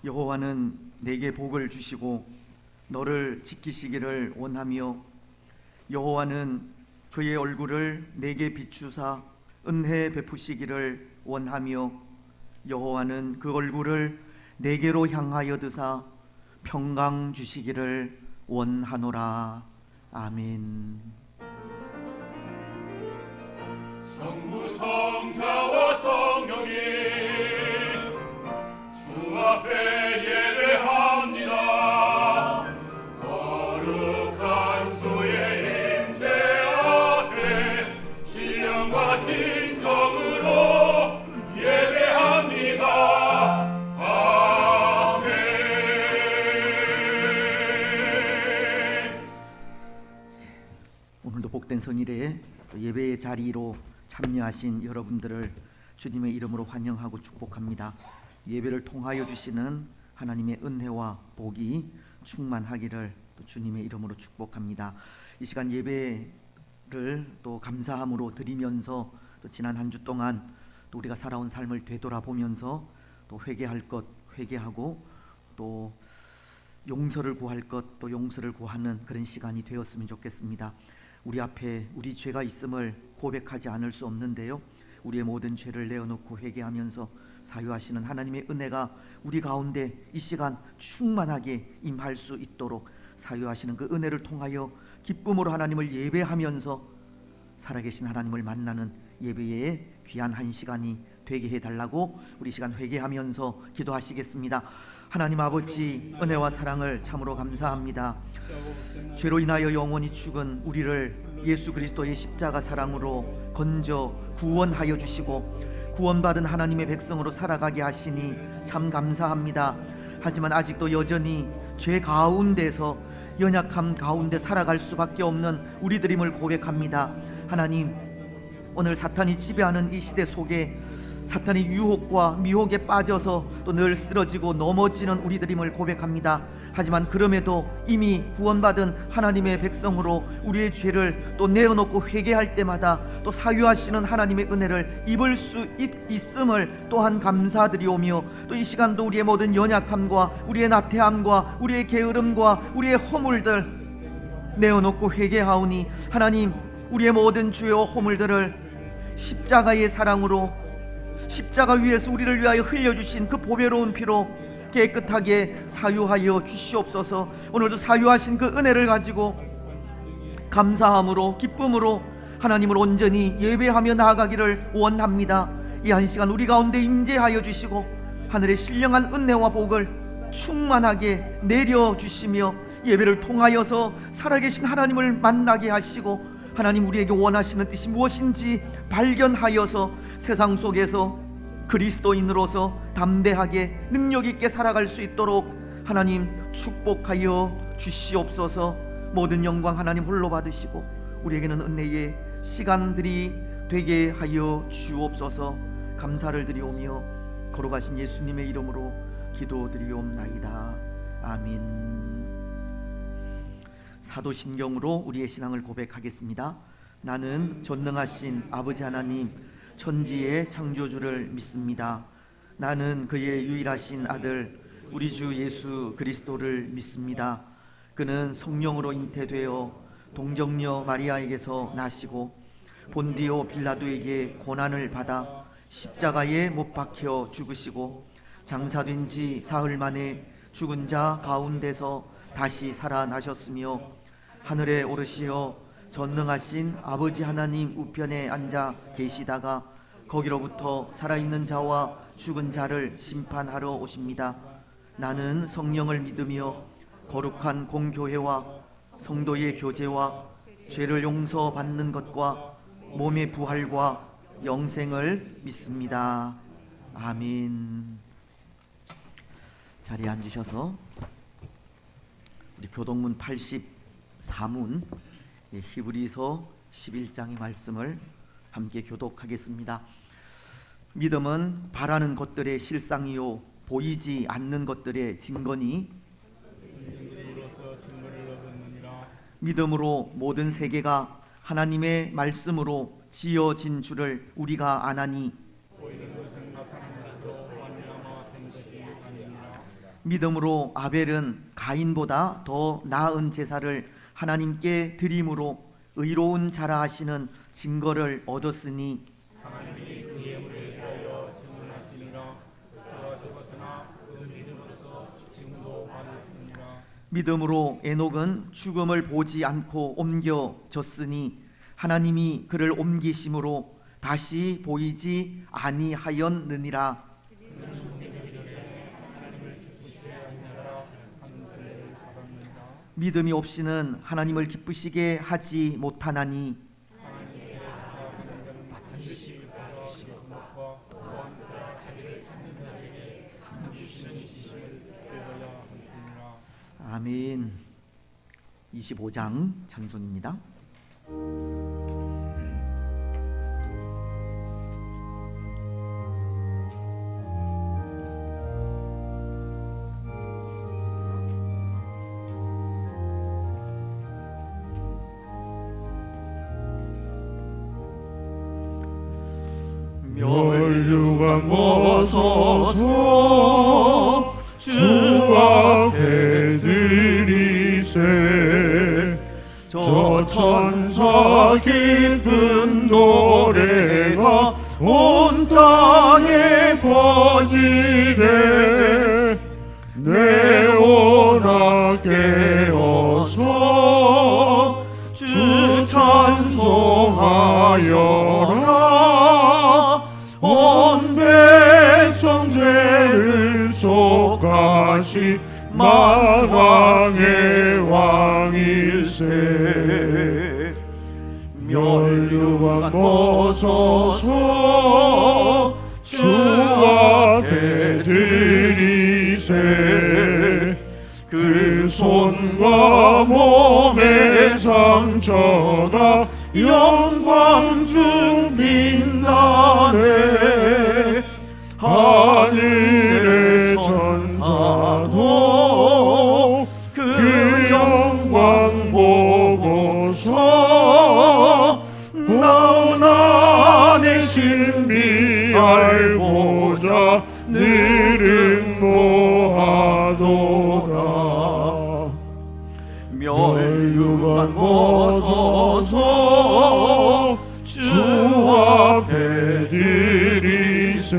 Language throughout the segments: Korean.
여호와는 내게 복을 주시고 너를 지키시기를 원하며 여호와는 그의 얼굴을 내게 비추사 은혜 베푸시기를 원하며 여호와는 그 얼굴을 내게로 향하여 드사 평강 주시기를 원하노라. 아멘. 성부 성자와 성령이 주 앞에 예배합니다. 거룩한 주의 임재 앞에 신령과 진정으로 예배합니다. 아멘. 오늘도 복된 성일에 예배의 자리로 참여하신 여러분들을 주님의 이름으로 환영하고 축복합니다. 예배를 통하여 주시는 하나님의 은혜와 복이 충만하기를 또 주님의 이름으로 축복합니다. 이 시간 예배를 또 감사함으로 드리면서 또 지난 한 주 동안 또 우리가 살아온 삶을 되돌아보면서 또 회개할 것 회개하고 또 용서를 구할 것 또 용서를 구하는 그런 시간이 되었으면 좋겠습니다. 우리 앞에 우리 죄가 있음을 고백하지 않을 수 없는데요, 우리의 모든 죄를 내어놓고 회개하면서 사유하시는 하나님의 은혜가 우리 가운데 이 시간 충만하게 임할 수 있도록 사유하시는 그 은혜를 통하여 기쁨으로 하나님을 예배하면서 살아계신 하나님을 만나는 예배의 귀한 한 시간이 되게 해달라고 우리 시간 회개하면서 기도하시겠습니다. 하나님 아버지, 은혜와 사랑을 참으로 감사합니다. 죄로 인하여 영원히 죽은 우리를 예수 그리스도의 십자가 사랑으로 건져 구원하여 주시고 구원받은 하나님의 백성으로 살아가게 하시니 참 감사합니다. 하지만 아직도 여전히 죄 가운데서 연약함 가운데 살아갈 수밖에 없는 우리들임을 고백합니다. 하나님, 오늘 사탄이 지배하는 이 시대 속에 사탄의 유혹과 미혹에 빠져서 또 늘 쓰러지고 넘어지는 우리들임을 고백합니다. 하지만 그럼에도 이미 구원받은 하나님의 백성으로 우리의 죄를 또 내어놓고 회개할 때마다 또 사유하시는 하나님의 은혜를 입을 수 있음을 또한 감사드리오며, 또 이 시간도 우리의 모든 연약함과 우리의 나태함과 우리의 게으름과 우리의 허물들 내어놓고 회개하오니 하나님, 우리의 모든 죄와 허물들을 십자가의 사랑으로 십자가 위에서 우리를 위하여 흘려주신 그 보배로운 피로 깨끗하게 사유하여 주시옵소서. 오늘도 사유하신 그 은혜를 가지고 감사함으로 기쁨으로 하나님을 온전히 예배하며 나아가기를 원합니다. 이 한 시간 우리 가운데 임재하여 주시고 하늘의 신령한 은혜와 복을 충만하게 내려주시며 예배를 통하여서 살아계신 하나님을 만나게 하시고 하나님, 우리에게 원하시는 뜻이 무엇인지 발견하여서 세상 속에서 그리스도인으로서 담대하게 능력 있게 살아갈 수 있도록 하나님 축복하여 주시옵소서. 모든 영광 하나님 홀로 받으시고 우리에게는 은혜의 시간들이 되게 하여 주옵소서. 감사를 드리오며 거룩하신 예수님의 이름으로 기도드리옵나이다. 아멘. 사도신경으로 우리의 신앙을 고백하겠습니다. 나는 전능하신 아버지 하나님 천지의 창조주를 믿습니다. 나는 그의 유일하신 아들 우리 주 예수 그리스도를 믿습니다. 그는 성령으로 잉태되어 동정녀 마리아에게서 나시고 본디오 빌라도에게 고난을 받아 십자가에 못 박혀 죽으시고 장사된 지 사흘 만에 죽은 자 가운데서 다시 살아나셨으며 하늘에 오르시어 전능하신 아버지 하나님 우편에 앉아 계시다가 거기로부터 살아있는 자와 죽은 자를 심판하러 오십니다. 나는 성령을 믿으며 거룩한 공교회와 성도의 교제와 죄를 용서받는 것과 몸의 부활과 영생을 믿습니다. 아멘. 자리에 앉으셔서 우리 교동문 84문 히브리서 11장의 말씀을 함께 교독하겠습니다. 믿음은 바라는 것들의 실상이요 보이지 않는 것들의 증거니 믿음으로 모든 세계가 하나님의 말씀으로 지어진 줄을 우리가 아나니 믿음으로 아벨은 가인보다 더 나은 제사를 하나님께 드림으로 의로운 자라 하시는 증거를 얻었으니 하나님이 그 예물에 대하여 증언하시니라. 그가 죽었으나 그 믿음으로써 지금도 받으니라. 믿음으로 에녹은 죽음을 보지 않고 옮겨졌으니 하나님이 그를 옮기심으로 다시 보이지 아니하였느니라. 믿음이 없이는 하나님을 기쁘시게 하지 못하나니 아멘. 25장 찬송입니다. 멸류관 벗어서 주 앞에 드리세. 저 천사 깊은 노래가 온 땅에 퍼지네. 내 오라 깨어서 주 찬송하여라. 온 백성 죄를 속하시 만왕의 왕일세. 멸류관 벗어서 주 앞에 드리세. 그 손과 몸의 상처가 영광 중 빛나네. 하늘의 천사도 그 영광 보고서 나온 안에 신비 알고자 늘은 모하도다. 멸류관 벗어서 주 앞에 드리세.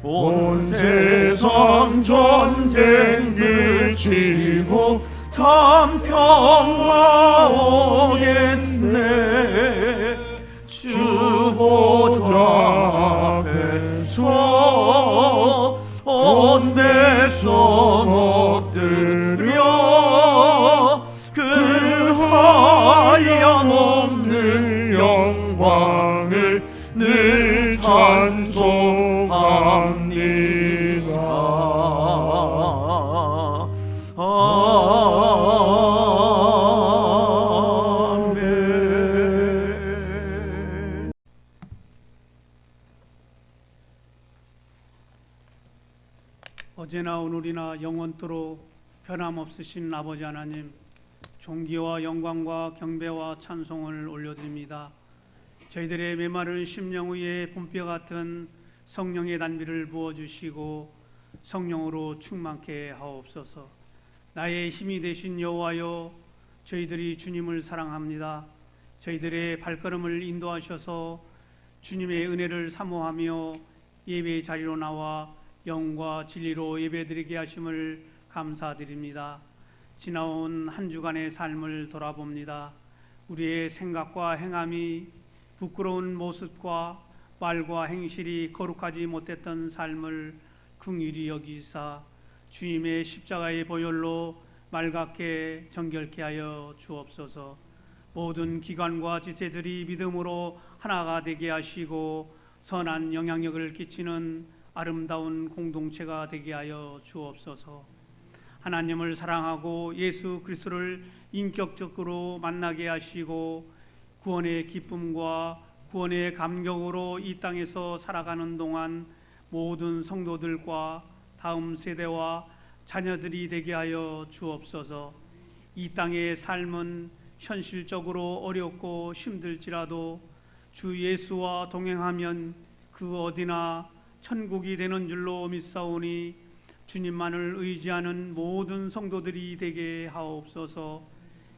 온 세상 전쟁 그치고 참 평화 오겠네. 주 보좌 앞에서 온 백성 엎드려 그 한량없는 영광을 늘 찬송합니다. 아멘. 어제나 오늘이나 영원토록 변함없으신 아버지 하나님, 존귀와 영광과 경배와 찬송을 올려드립니다. 저희들의 메마른 심령 위에 봄비와 같은 성령의 단비를 부어주시고 성령으로 충만케 하옵소서. 나의 힘이 되신 여호와여, 저희들이 주님을 사랑합니다. 저희들의 발걸음을 인도하셔서 주님의 은혜를 사모하며 예배의 자리로 나와 영과 진리로 예배드리게 하심을 감사드립니다. 지나온 한 주간의 삶을 돌아봅니다. 우리의 생각과 행함이 부끄러운 모습과 말과 행실이 거룩하지 못했던 삶을 긍휼히 여기사 주님의 십자가의 보혈로 맑게 정결케 하여 주옵소서. 모든 기관과 지체들이 믿음으로 하나가 되게 하시고 선한 영향력을 끼치는 아름다운 공동체가 되게 하여 주옵소서. 하나님을 사랑하고 예수 그리스도를 인격적으로 만나게 하시고 구원의 기쁨과 구원의 감격으로 이 땅에서 살아가는 동안 모든 성도들과 다음 세대와 자녀들이 되게 하여 주옵소서. 이 땅의 삶은 현실적으로 어렵고 힘들지라도 주 예수와 동행하면 그 어디나 천국이 되는 줄로 믿사오니 주님만을 의지하는 모든 성도들이 되게 하옵소서.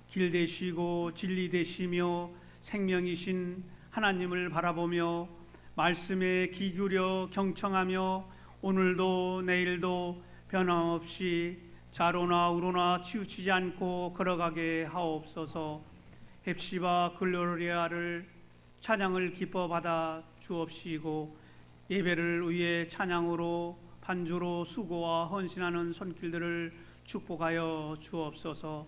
길 되시고 진리 되시며 생명이신 하나님을 바라보며 말씀에 귀 기울여 경청하며 오늘도 내일도 변함없이 좌로나 우로나 치우치지 않고 걸어가게 하옵소서. 헵시바 글로리아를 찬양을 기뻐 받아 주옵시고 예배를 위해 찬양으로 반주로 수고와 헌신하는 손길들을 축복하여 주옵소서.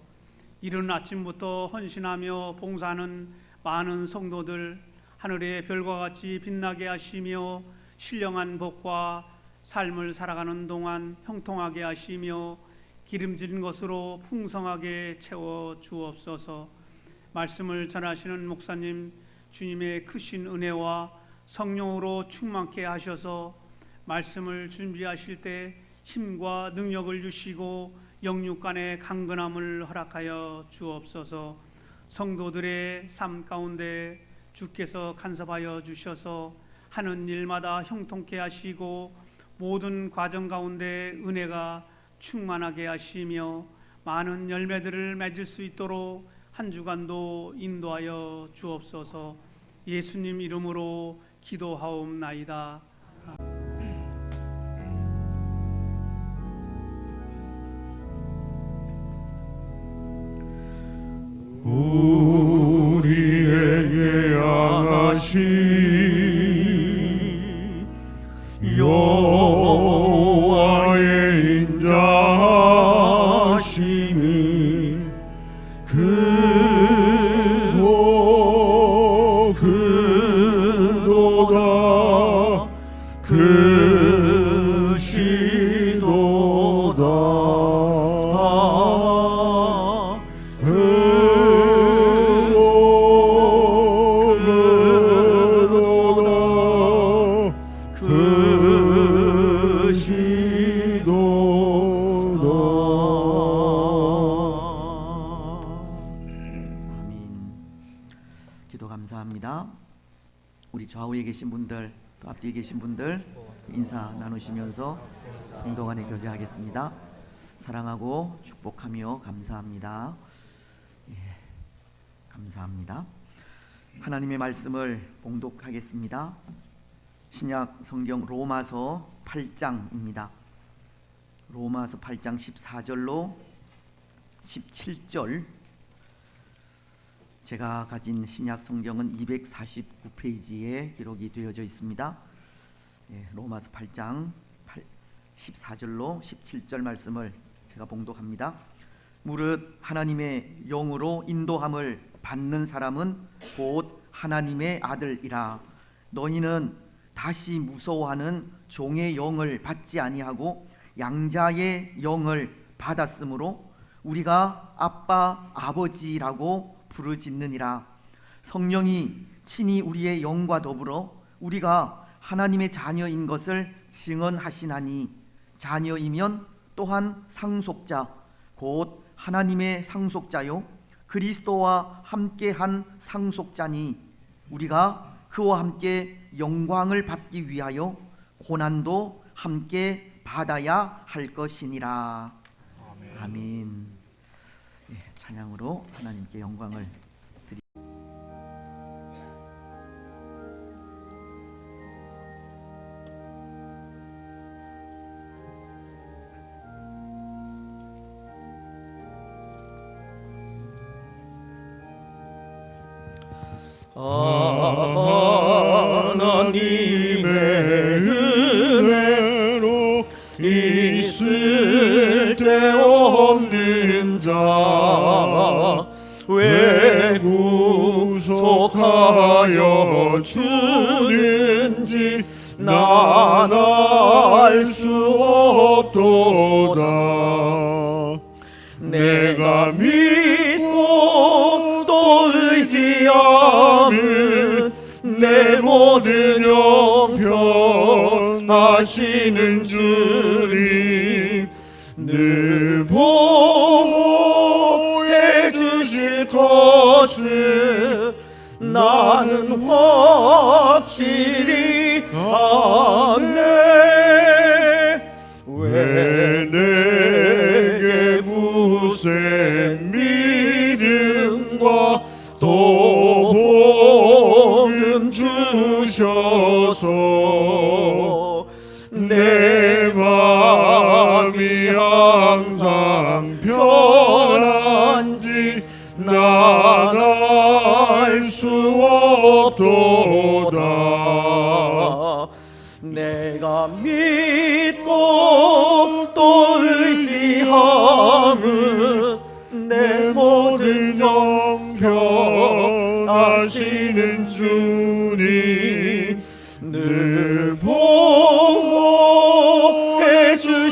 이른 아침부터 헌신하며 봉사하는 많은 성도들 하늘의 별과 같이 빛나게 하시며 신령한 복과 삶을 살아가는 동안 형통하게 하시며 기름진 것으로 풍성하게 채워 주옵소서. 말씀을 전하시는 목사님 주님의 크신 은혜와 성령으로 충만케 하셔서 말씀을 준비하실 때 힘과 능력을 주시고 영육간의 강건함을 허락하여 주옵소서. 성도들의 삶 가운데 주께서 간섭하여 주셔서 하는 일마다 형통케 하시고 모든 과정 가운데 은혜가 충만하게 하시며 많은 열매들을 맺을 수 있도록 한 주간도 인도하여 주옵소서. 예수님 이름으로 기도하옵나이다. 우리에게 향하신 여호와의 인자하심이 크도다 기도 감사합니다. 우리 좌우에 계신 분들 또 앞뒤에 계신 분들 인사 나누시면서 성도 간에 교제하겠습니다. 사랑하고 축복하며 감사합니다. 감사합니다. 하나님의 말씀을 봉독하겠습니다. 신약 성경 로마서 8장입니다. 로마서 8장 14절로 17절. 제가 가진 신약 성경은 249페이지에 기록이 되어져 있습니다. 로마서 8장 14절로 17절 말씀을 제가 봉독합니다. 무릇 하나님의 영으로 인도함을 받는 사람은 곧 하나님의 아들이라. 너희는 다시 무서워하는 종의 영을 받지 아니하고 양자의 영을 받았으므로 우리가 아빠 아버지라고 부르짖느니라. 성령이 친히 우리의 영과 더불어 우리가 하나님의 자녀인 것을 증언하시나니 자녀이면 또한 상속자 곧 하나님의 상속자요 그리스도와 함께한 상속자니 우리가 그와 함께 영광을 받기 위하여 고난도 함께 받아야 할 것이니라. 아멘. 찬양으로 하나님께 영광을 드립니다. 하나님의 은혜로 있을 데 없는 자 왜 구속하여 주는지 난 알 수 없도다. 내가 믿고 또 의지함은 내 모든 형편 하시는 주님 늘 보호해 주실 것을 나는 확실히 아네.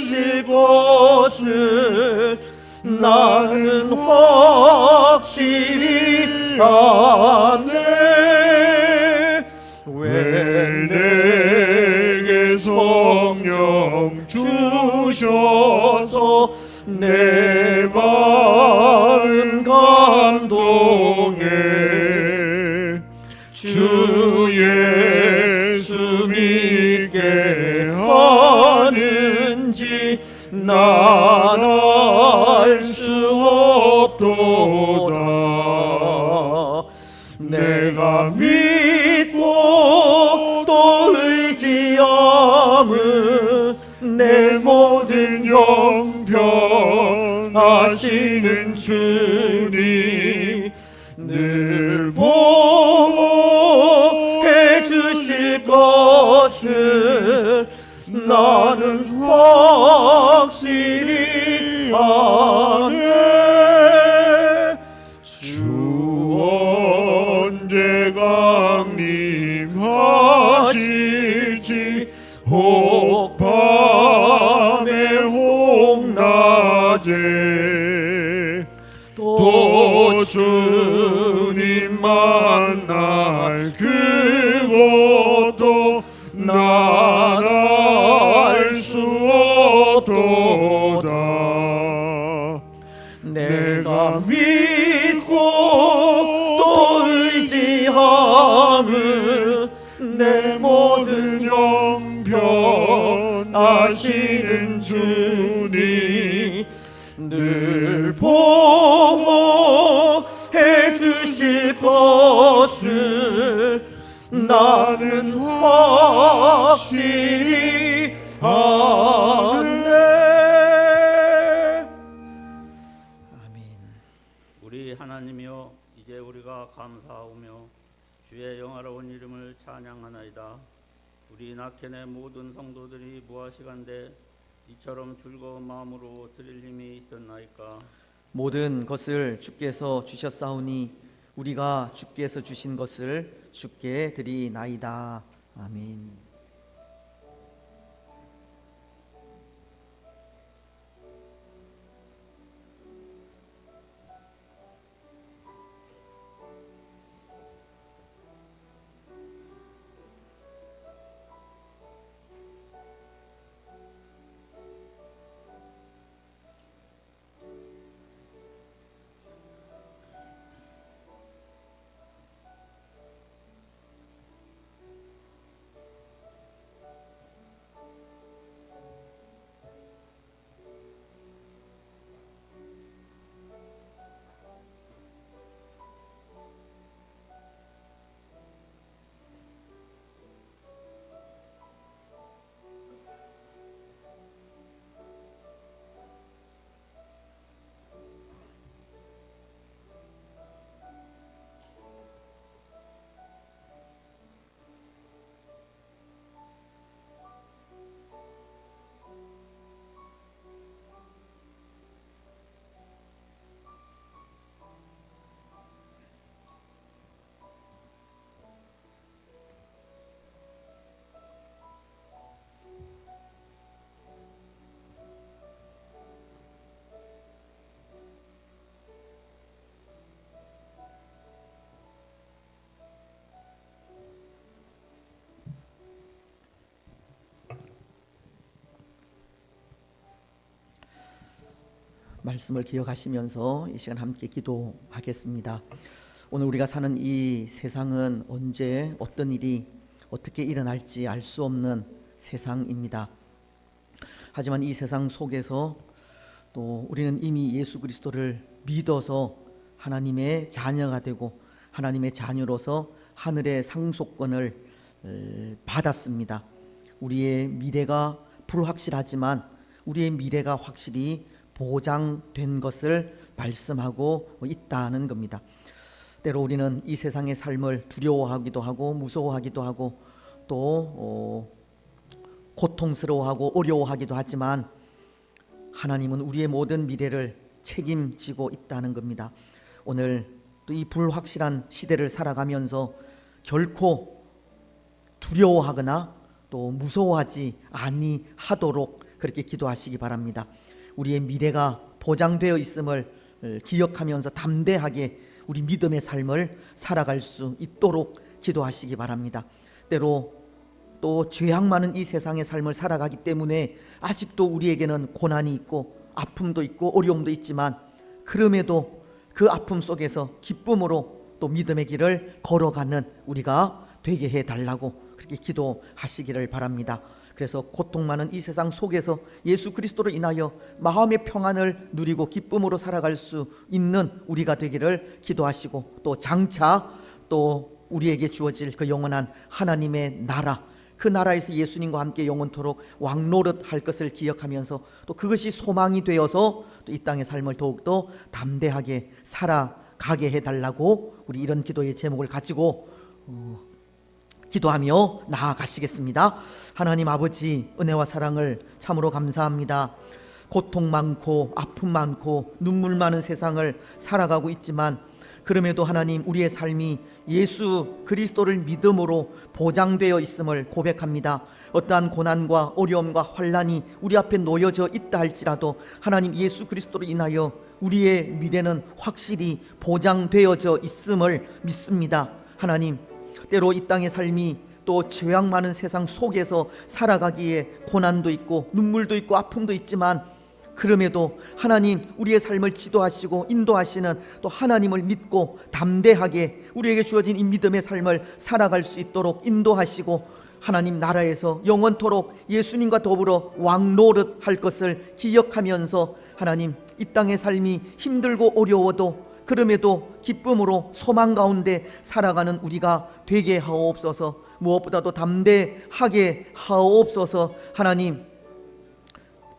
주실 것을 나는 확실히 아네. 왜 내게 성령 주셔서 내 마음 감동해. 주 예수 믿게 하는지 난 알 수 없도다. 내가 믿고 또 의지함은 내 모든 형편 아시는 주님 늘 보호해 주실 것을 나는 확실히 아네. 주 언제 강림하실지 혹 밤에 혹 낮에 또 주님 만날 그것도 난 알 수 없도다. 내가 믿고 또 의지함은 내 모든 형편 아시는 주님 늘 보호해 주실 것을 나는 확실히 아네. 아멘. 우리 하나님이여, 이제 우리가 감사하오며 주의 영화로운 이름을 찬양하나이다. 우리 낙현의 모든 성도들이 무엇이간데 이처럼 즐거운 마음으로 드릴 힘이 있었나이까. 모든 것을 주께서 주셨사오니 우리가 주께서 주신 것을 주께 드리나이다. 아멘. 말씀을 기억하시면서 이 시간 함께 기도하겠습니다. 오늘 우리가 사는 이 세상은 언제 어떤 일이 어떻게 일어날지 알 수 없는 세상입니다. 하지만 이 세상 속에서 또 우리는 이미 예수 그리스도를 믿어서 하나님의 자녀가 되고 하나님의 자녀로서 하늘의 상속권을 받았습니다. 우리의 미래가 불확실하지만 우리의 미래가 확실히 보장된 것을 말씀하고 있다는 겁니다. 때로 우리는 이 세상의 삶을 두려워하기도 하고 무서워하기도 하고 또 고통스러워하고 어려워하기도 하지만 하나님은 우리의 모든 미래를 책임지고 있다는 겁니다. 오늘 또 이 불확실한 시대를 살아가면서 결코 두려워하거나 또 무서워하지 아니하도록 그렇게 기도하시기 바랍니다. 우리의 미래가 보장되어 있음을 기억하면서 담대하게 우리 믿음의 삶을 살아갈 수 있도록 기도하시기 바랍니다. 때로 또 죄악 많은 이 세상의 삶을 살아가기 때문에 아직도 우리에게는 고난이 있고 아픔도 있고 어려움도 있지만, 그럼에도 그 아픔 속에서 기쁨으로 또 믿음의 길을 걸어가는 우리가 되게 해달라고 그렇게 기도하시기를 바랍니다. 그래서 고통 많은 이 세상 속에서 예수 그리스도로 인하여 마음의 평안을 누리고 기쁨으로 살아갈 수 있는 우리가 되기를 기도하시고, 또 장차 또 우리에게 주어질 그 영원한 하나님의 나라, 그 나라에서 예수님과 함께 영원토록 왕노릇 할 것을 기억하면서 또 그것이 소망이 되어서 또 이 땅의 삶을 더욱더 담대하게 살아가게 해달라고 우리 이런 기도의 제목을 가지고 기도하며 나아가시겠습니다. 하나님 아버지, 은혜와 사랑을 참으로 감사합니다. 고통 많고 아픔 많고 눈물 많은 세상을 살아가고 있지만, 그럼에도 하나님 우리의 삶이 예수 그리스도를 믿음으로 보장되어 있음을 고백합니다. 어떠한 고난과 어려움과 환난이 우리 앞에 놓여져 있다 할지라도 하나님 예수 그리스도로 인하여 우리의 미래는 확실히 보장되어져 있음을 믿습니다. 하나님, 때로 이 땅의 삶이 또 죄악 많은 세상 속에서 살아가기에 고난도 있고 눈물도 있고 아픔도 있지만, 그럼에도 하나님 우리의 삶을 지도하시고 인도하시는 또 하나님을 믿고 담대하게 우리에게 주어진 이 믿음의 삶을 살아갈 수 있도록 인도하시고, 하나님 나라에서 영원토록 예수님과 더불어 왕노릇 할 것을 기억하면서 하나님 이 땅의 삶이 힘들고 어려워도 그럼에도 기쁨으로 소망 가운데 살아가는 우리가 되게 하옵소서. 무엇보다도 담대하게 하옵소서. 하나님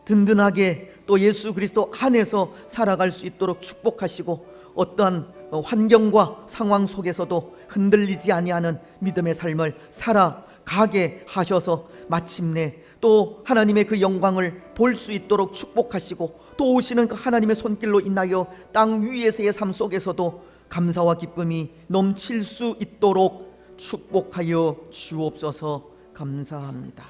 든든하게 또 예수 그리스도 안에서 살아갈 수 있도록 축복하시고, 어떠한 환경과 상황 속에서도 흔들리지 아니하는 믿음의 삶을 살아가게 하셔서 마침내 또 하나님의 그 영광을 볼 수 있도록 축복하시고, 또 오시는 그 하나님의 손길로 인하여 땅 위에서의 삶 속에서도 감사와 기쁨이 넘칠 수 있도록 축복하여 주옵소서. 감사합니다.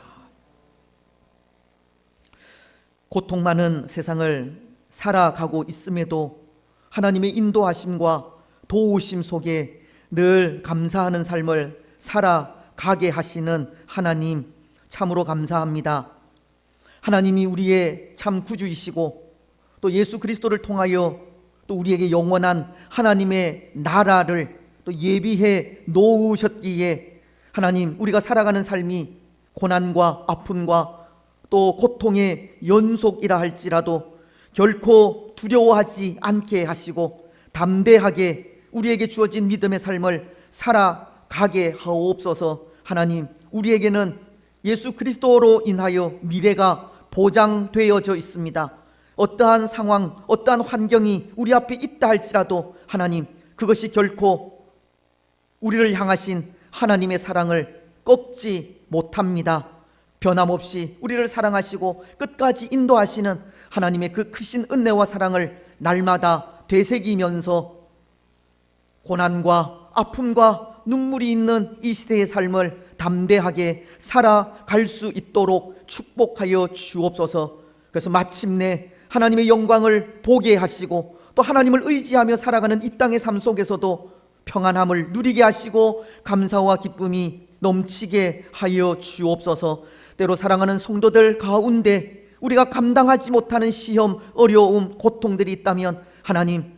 고통 많은 세상을 살아가고 있음에도 하나님의 인도하심과 도우심 속에 늘 감사하는 삶을 살아가게 하시는 하나님, 참으로 감사합니다. 하나님이 우리의 참 구주이시고 또 예수 그리스도를 통하여 또 우리에게 영원한 하나님의 나라를 또 예비해 놓으셨기에, 하나님 우리가 살아가는 삶이 고난과 아픔과 또 고통의 연속이라 할지라도 결코 두려워하지 않게 하시고 담대하게 우리에게 주어진 믿음의 삶을 살아가게 하옵소서. 하나님 우리에게는 예수 그리스도로 인하여 미래가 보장되어져 있습니다. 어떠한 상황, 어떠한 환경이 우리 앞에 있다 할지라도 하나님 그것이 결코 우리를 향하신 하나님의 사랑을 꺾지 못합니다. 변함없이 우리를 사랑하시고 끝까지 인도하시는 하나님의 그 크신 은혜와 사랑을 날마다 되새기면서 고난과 아픔과 눈물이 있는 이 시대의 삶을 담대하게 살아갈 수 있도록 축복하여 주옵소서. 그래서 마침내 하나님의 영광을 보게 하시고 또 하나님을 의지하며 살아가는 이 땅의 삶 속에서도 평안함을 누리게 하시고 감사와 기쁨이 넘치게 하여 주옵소서. 때로 사랑하는 성도들 가운데 우리가 감당하지 못하는 시험, 어려움, 고통들이 있다면 하나님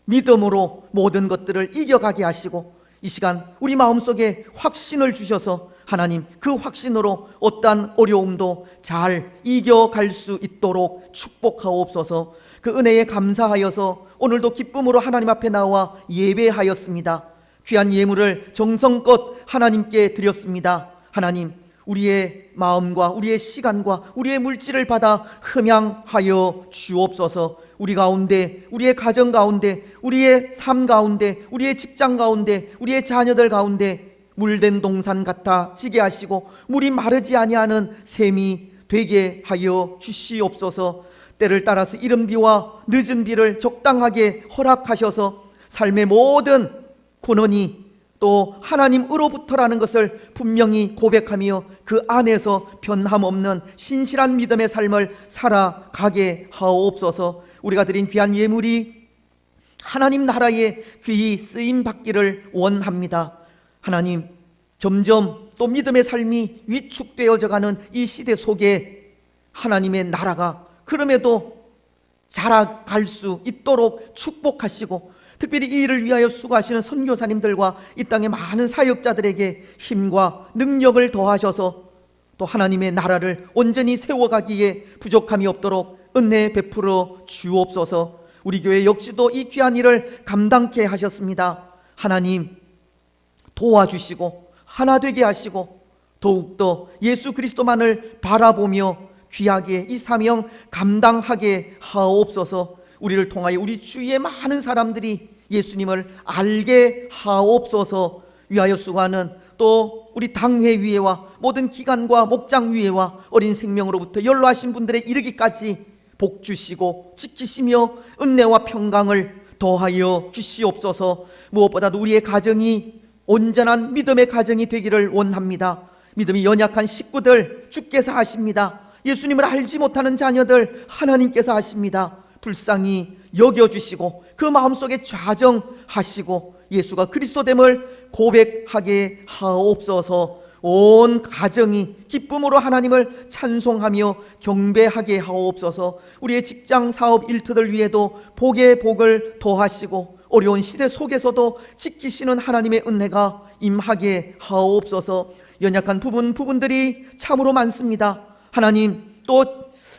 믿음으로 모든 것들을 이겨가게 하시고 이 시간 우리 마음속에 확신을 주셔서 하나님 그 확신으로 어떠한 어려움도 잘 이겨갈 수 있도록 축복하옵소서. 그 은혜에 감사하여서 오늘도 기쁨으로 하나님 앞에 나와 예배하였습니다. 귀한 예물을 정성껏 하나님께 드렸습니다. 하나님 우리의 마음과 우리의 시간과 우리의 물질을 받아 흠양하여 주옵소서. 우리 가운데, 우리의 가정 가운데, 우리의 삶 가운데, 우리의 직장 가운데, 우리의 자녀들 가운데 물된 동산 같아 지게 하시고 물이 마르지 아니하는 샘이 되게 하여 주시옵소서. 때를 따라서 이른 비와 늦은 비를 적당하게 허락하셔서 삶의 모든 근원이 또 하나님으로부터라는 것을 분명히 고백하며 그 안에서 변함없는 신실한 믿음의 삶을 살아가게 하옵소서. 우리가 드린 귀한 예물이 하나님 나라에 귀히 쓰임 받기를 원합니다. 하나님, 점점 또 믿음의 삶이 위축되어져 가는 이 시대 속에 하나님의 나라가 그럼에도 자라갈 수 있도록 축복하시고, 특별히 이 일을 위하여 수고하시는 선교사님들과 이 땅의 많은 사역자들에게 힘과 능력을 더하셔서 또 하나님의 나라를 온전히 세워가기에 부족함이 없도록 은혜 베풀어 주옵소서. 우리 교회 역시도 이 귀한 일을 감당케 하셨습니다. 하나님 도와주시고 하나 되게 하시고 더욱더 예수 그리스도만을 바라보며 귀하게 이 사명 감당하게 하옵소서. 우리를 통하여 우리 주위의 많은 사람들이 예수님을 알게 하옵소서. 위하여 수고하는 또 우리 당회위회와 모든 기관과 목장위회와 어린 생명으로부터 연로하신 분들에 이르기까지 복 주시고 지키시며 은혜와 평강을 더하여 주시옵소서. 무엇보다도 우리의 가정이 온전한 믿음의 가정이 되기를 원합니다. 믿음이 연약한 식구들 주께서 아십니다. 예수님을 알지 못하는 자녀들 하나님께서 아십니다. 불쌍히 여겨주시고 그 마음속에 좌정하시고 예수가 그리스도됨을 고백하게 하옵소서. 온 가정이 기쁨으로 하나님을 찬송하며 경배하게 하옵소서. 우리의 직장 사업 일터들 위에도 복의 복을 더하시고 어려운 시대 속에서도 지키시는 하나님의 은혜가 임하게 하옵소서. 연약한 부분들이 참으로 많습니다. 하나님, 또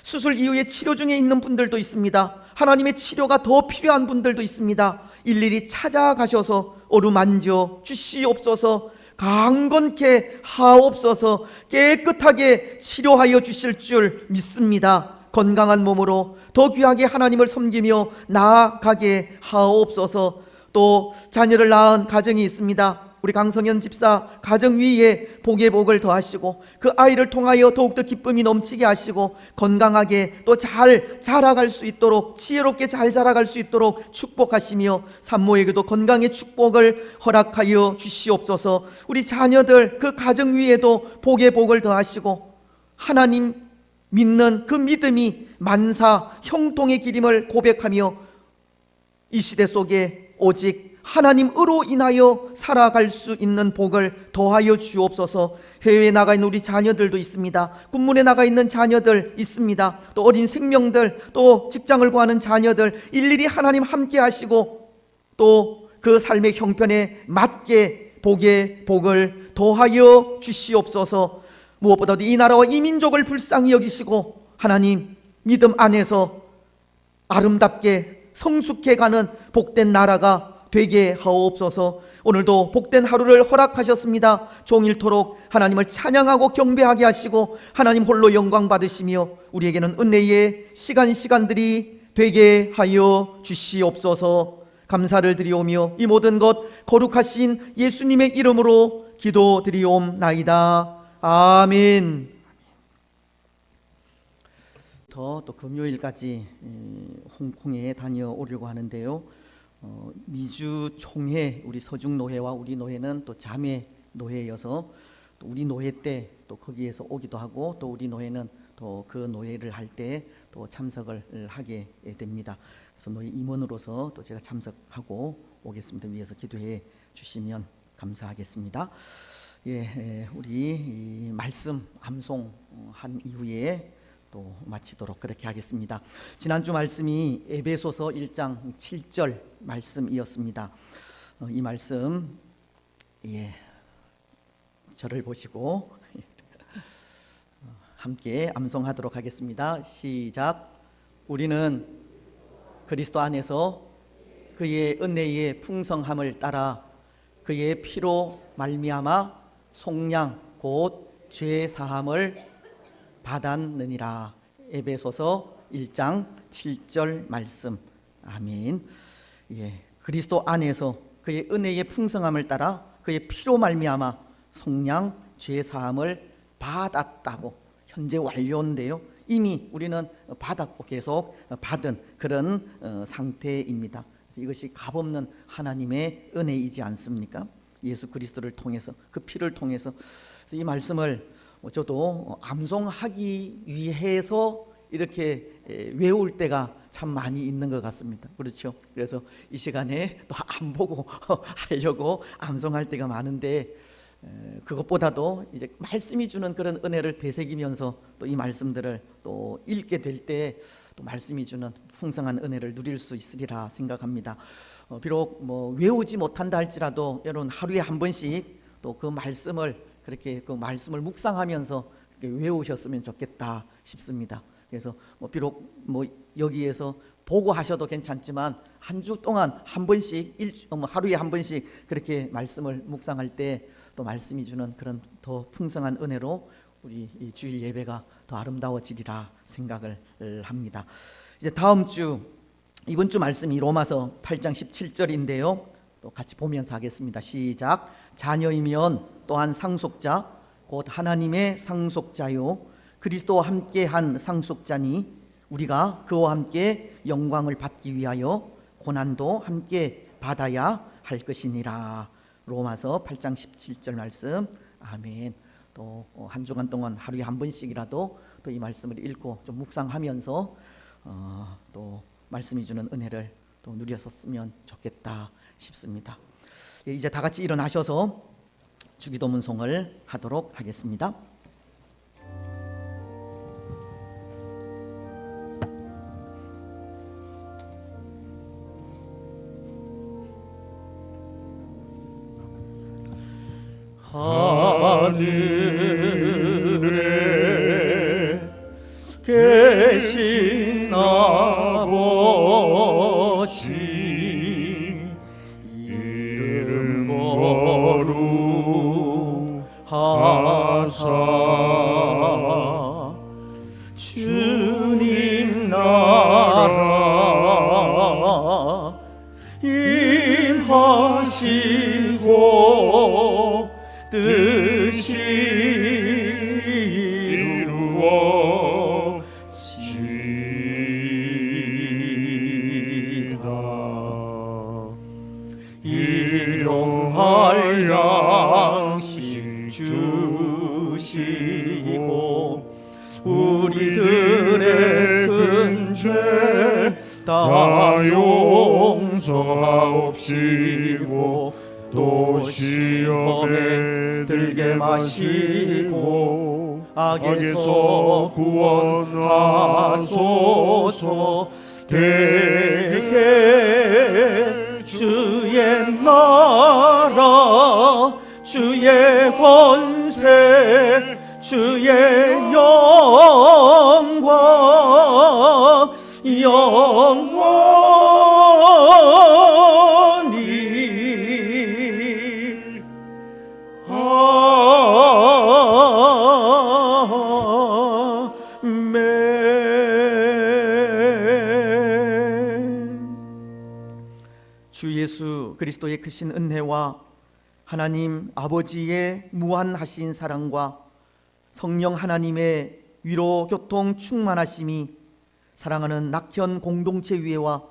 수술 이후에 치료 중에 있는 분들도 있습니다. 하나님의 치료가 더 필요한 분들도 있습니다. 일일이 찾아가셔서 어루만져 주시옵소서. 강건케 하옵소서. 깨끗하게 치료하여 주실 줄 믿습니다. 건강한 몸으로 더 귀하게 하나님을 섬기며 나아가게 하옵소서. 또 자녀를 낳은 가정이 있습니다. 우리 강성현 집사 가정 위에 복의 복을 더하시고 그 아이를 통하여 더욱더 기쁨이 넘치게 하시고 건강하게 또 잘 자라갈 수 있도록 지혜롭게 잘 자라갈 수 있도록 축복하시며 산모에게도 건강의 축복을 허락하여 주시옵소서. 우리 자녀들 그 가정 위에도 복의 복을 더하시고 하나님 믿는 그 믿음이 만사 형통의 길임을 고백하며 이 시대 속에 오직 하나님으로 인하여 살아갈 수 있는 복을 더하여 주옵소서. 해외에 나가 있는 우리 자녀들도 있습니다. 군문에 나가 있는 자녀들 있습니다. 또 어린 생명들, 또 직장을 구하는 자녀들 일일이 하나님 함께 하시고 또 그 삶의 형편에 맞게 복의 복을 더하여 주시옵소서. 무엇보다도 이 나라와 이 민족을 불쌍히 여기시고 하나님 믿음 안에서 아름답게 성숙해 가는 복된 나라가 되게 하옵소서. 오늘도 복된 하루를 허락하셨습니다. 종일토록 하나님을 찬양하고 경배하게 하시고 하나님 홀로 영광 받으시며 우리에게는 은혜의 시간들이 되게 하여 주시옵소서. 감사를 드리오며 이 모든 것 거룩하신 예수님의 이름으로 기도드리옵나이다. 아멘. 또 금요일까지 홍콩에 다녀오려고 하는데요. 미주 총회 우리 서중노회와 우리 노회는 또 자매 노회여서 또 우리 노회 때 또 거기에서 오기도 하고 또 우리 노회는 또 그 노회를 할 때 또 참석을 하게 됩니다. 그래서 노회 임원으로서 또 제가 참석하고 오겠습니다. 위해서 기도해 주시면 감사하겠습니다. 예, 우리 이 말씀 암송한 이후에 또 마치도록 그렇게 하겠습니다. 지난주 말씀이 에베소서 1장 7절 말씀이었습니다. 이 말씀 저를 보시고 함께 암송하도록 하겠습니다. 시작. 우리는 그리스도 안에서 그의 은혜의 풍성함을 따라 그의 피로 말미암아 속량 곧 죄 사함을 받았느니라. 에베소서 1장 7절 말씀. 아멘. 그리스도 안에서 그의 은혜의 풍성함을 따라 그의 피로 말미암아 속량 죄 사함을 받았다고. 현재 완료인데요. 이미 우리는 받았고 계속 받은 그런 상태입니다. 그래서 이것이 값없는 하나님의 은혜이지 않습니까? 예수 그리스도를 통해서 그 피를 통해서. 그래서 이 말씀을 저도 암송하기 위해서 이렇게 외울 때가 참 많이 있는 것 같습니다. 그렇죠? 그래서 이 시간에 또 안 보고 하려고 암송할 때가 많은데, 그것보다도 이제 말씀이 주는 그런 은혜를 되새기면서 또 이 말씀들을 또 읽게 될 때 또 말씀이 주는 풍성한 은혜를 누릴 수 있으리라 생각합니다. 비록 뭐 외우지 못한다 할지라도 여러분 하루에 한 번씩 또 그 말씀을 그렇게 그 말씀을 묵상하면서 외우셨으면 좋겠다 싶습니다. 그래서 뭐 비록 뭐 여기에서 보고 하셔도 괜찮지만 한 주 동안 한 번씩 하루에 한 번씩 그렇게 말씀을 묵상할 때 또 말씀이 주는 그런 더 풍성한 은혜로 우리 이 주일 예배가 더 아름다워지리라 생각을 합니다. 이제 다음 주 이번 주 말씀이 로마서 8장 17절인데요. 또 같이 보면서 하겠습니다. 시작. 자녀이면 또한 상속자 곧 하나님의 상속자요 그리스도와 함께한 상속자니 우리가 그와 함께 영광을 받기 위하여 고난도 함께 받아야 할 것이니라. 로마서 8장 17절 말씀. 아멘. 또 한 주간 동안 하루에 한 번씩이라도 또 이 말씀을 읽고 좀 묵상하면서 또 말씀이 주는 은혜를 또 누렸었으면 좋겠다 싶습니다. 이제 다 같이 일어나셔서 주기도문송을 하도록 하겠습니다. 하늘에 계신 아버지 이름 거룩하사 주님 나라 임하시고 뜻이 이루어지이다. 일용할 양식 주시고 우리들의 큰 죄 다 용서하옵시고 또 시험에 들게 마시고 악에서 구원하소서. 대개 주의 나라 주의 권세 주의 영광 영원히 아멘. 주 예수 그리스도의 크신 은혜와 하나님 아버지의 무한하신 사랑과 성령 하나님의 위로 교통 충만하심이 사랑하는 낙현 공동체 위에와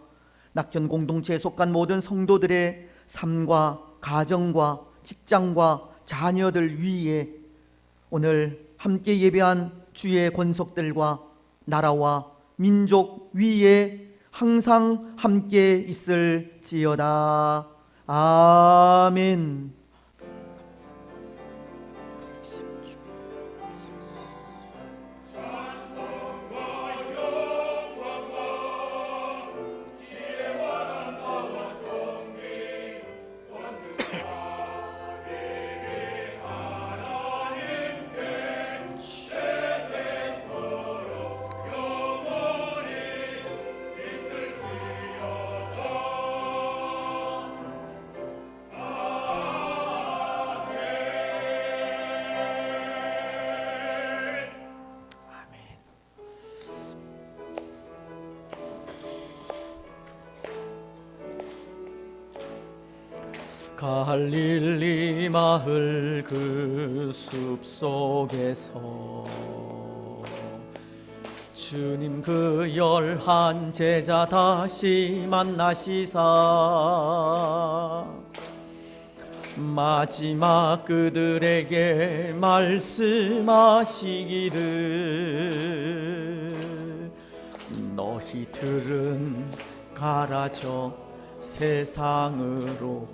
낙현 공동체에 속한 모든 성도들의 삶과 가정과 직장과 자녀들 위에 오늘 함께 예배한 주의 권속들과 나라와 민족 위에 항상 함께 있을지어다. 아멘. 갈릴리 마을 그 숲속에서 주님 그 11 제자 다시 만나시사 마지막 그들에게 말씀하시기를 너희들은 가라져 세상으로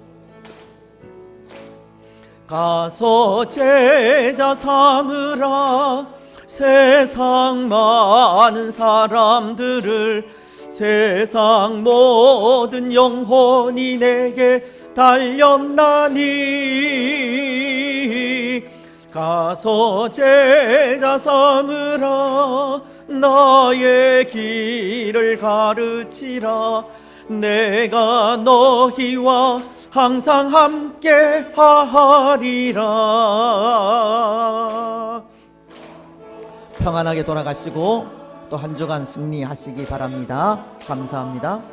가서 제자 삼으라. 세상 많은 사람들을 세상 모든 영혼이 내게 달렸나니 가서 제자 삼으라. 나의 길을 가르치라. 내가 너희와 항상 함께 하리라. 평안하게 돌아가시고 또 한 주간 승리하시기 바랍니다. 감사합니다.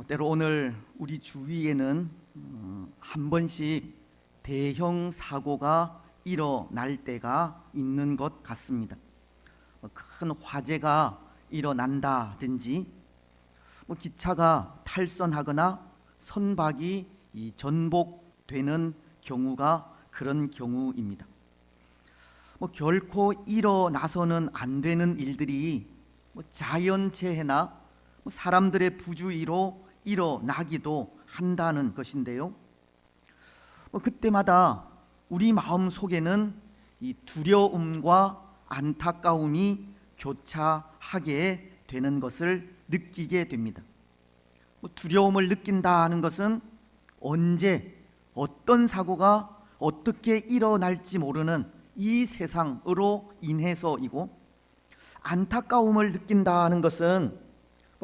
때로 오늘 우리 주위에는 한 번씩 대형 사고가 일어날 때가 있는 것 같습니다. 큰 화재가 일어난다든지 기차가 탈선하거나 선박이 전복되는 경우가 그런 경우입니다. 결코 일어나서는 안 되는 일들이 자연재해나 사람들의 부주의로 일어나기도 한다는 것인데요. 그때마다 우리 마음 속에는 이 두려움과 안타까움이 교차하게 되는 것을 느끼게 됩니다. 두려움을 느낀다는 것은 언제 어떤 사고가 어떻게 일어날지 모르는 이 세상으로 인해서이고, 안타까움을 느낀다는 것은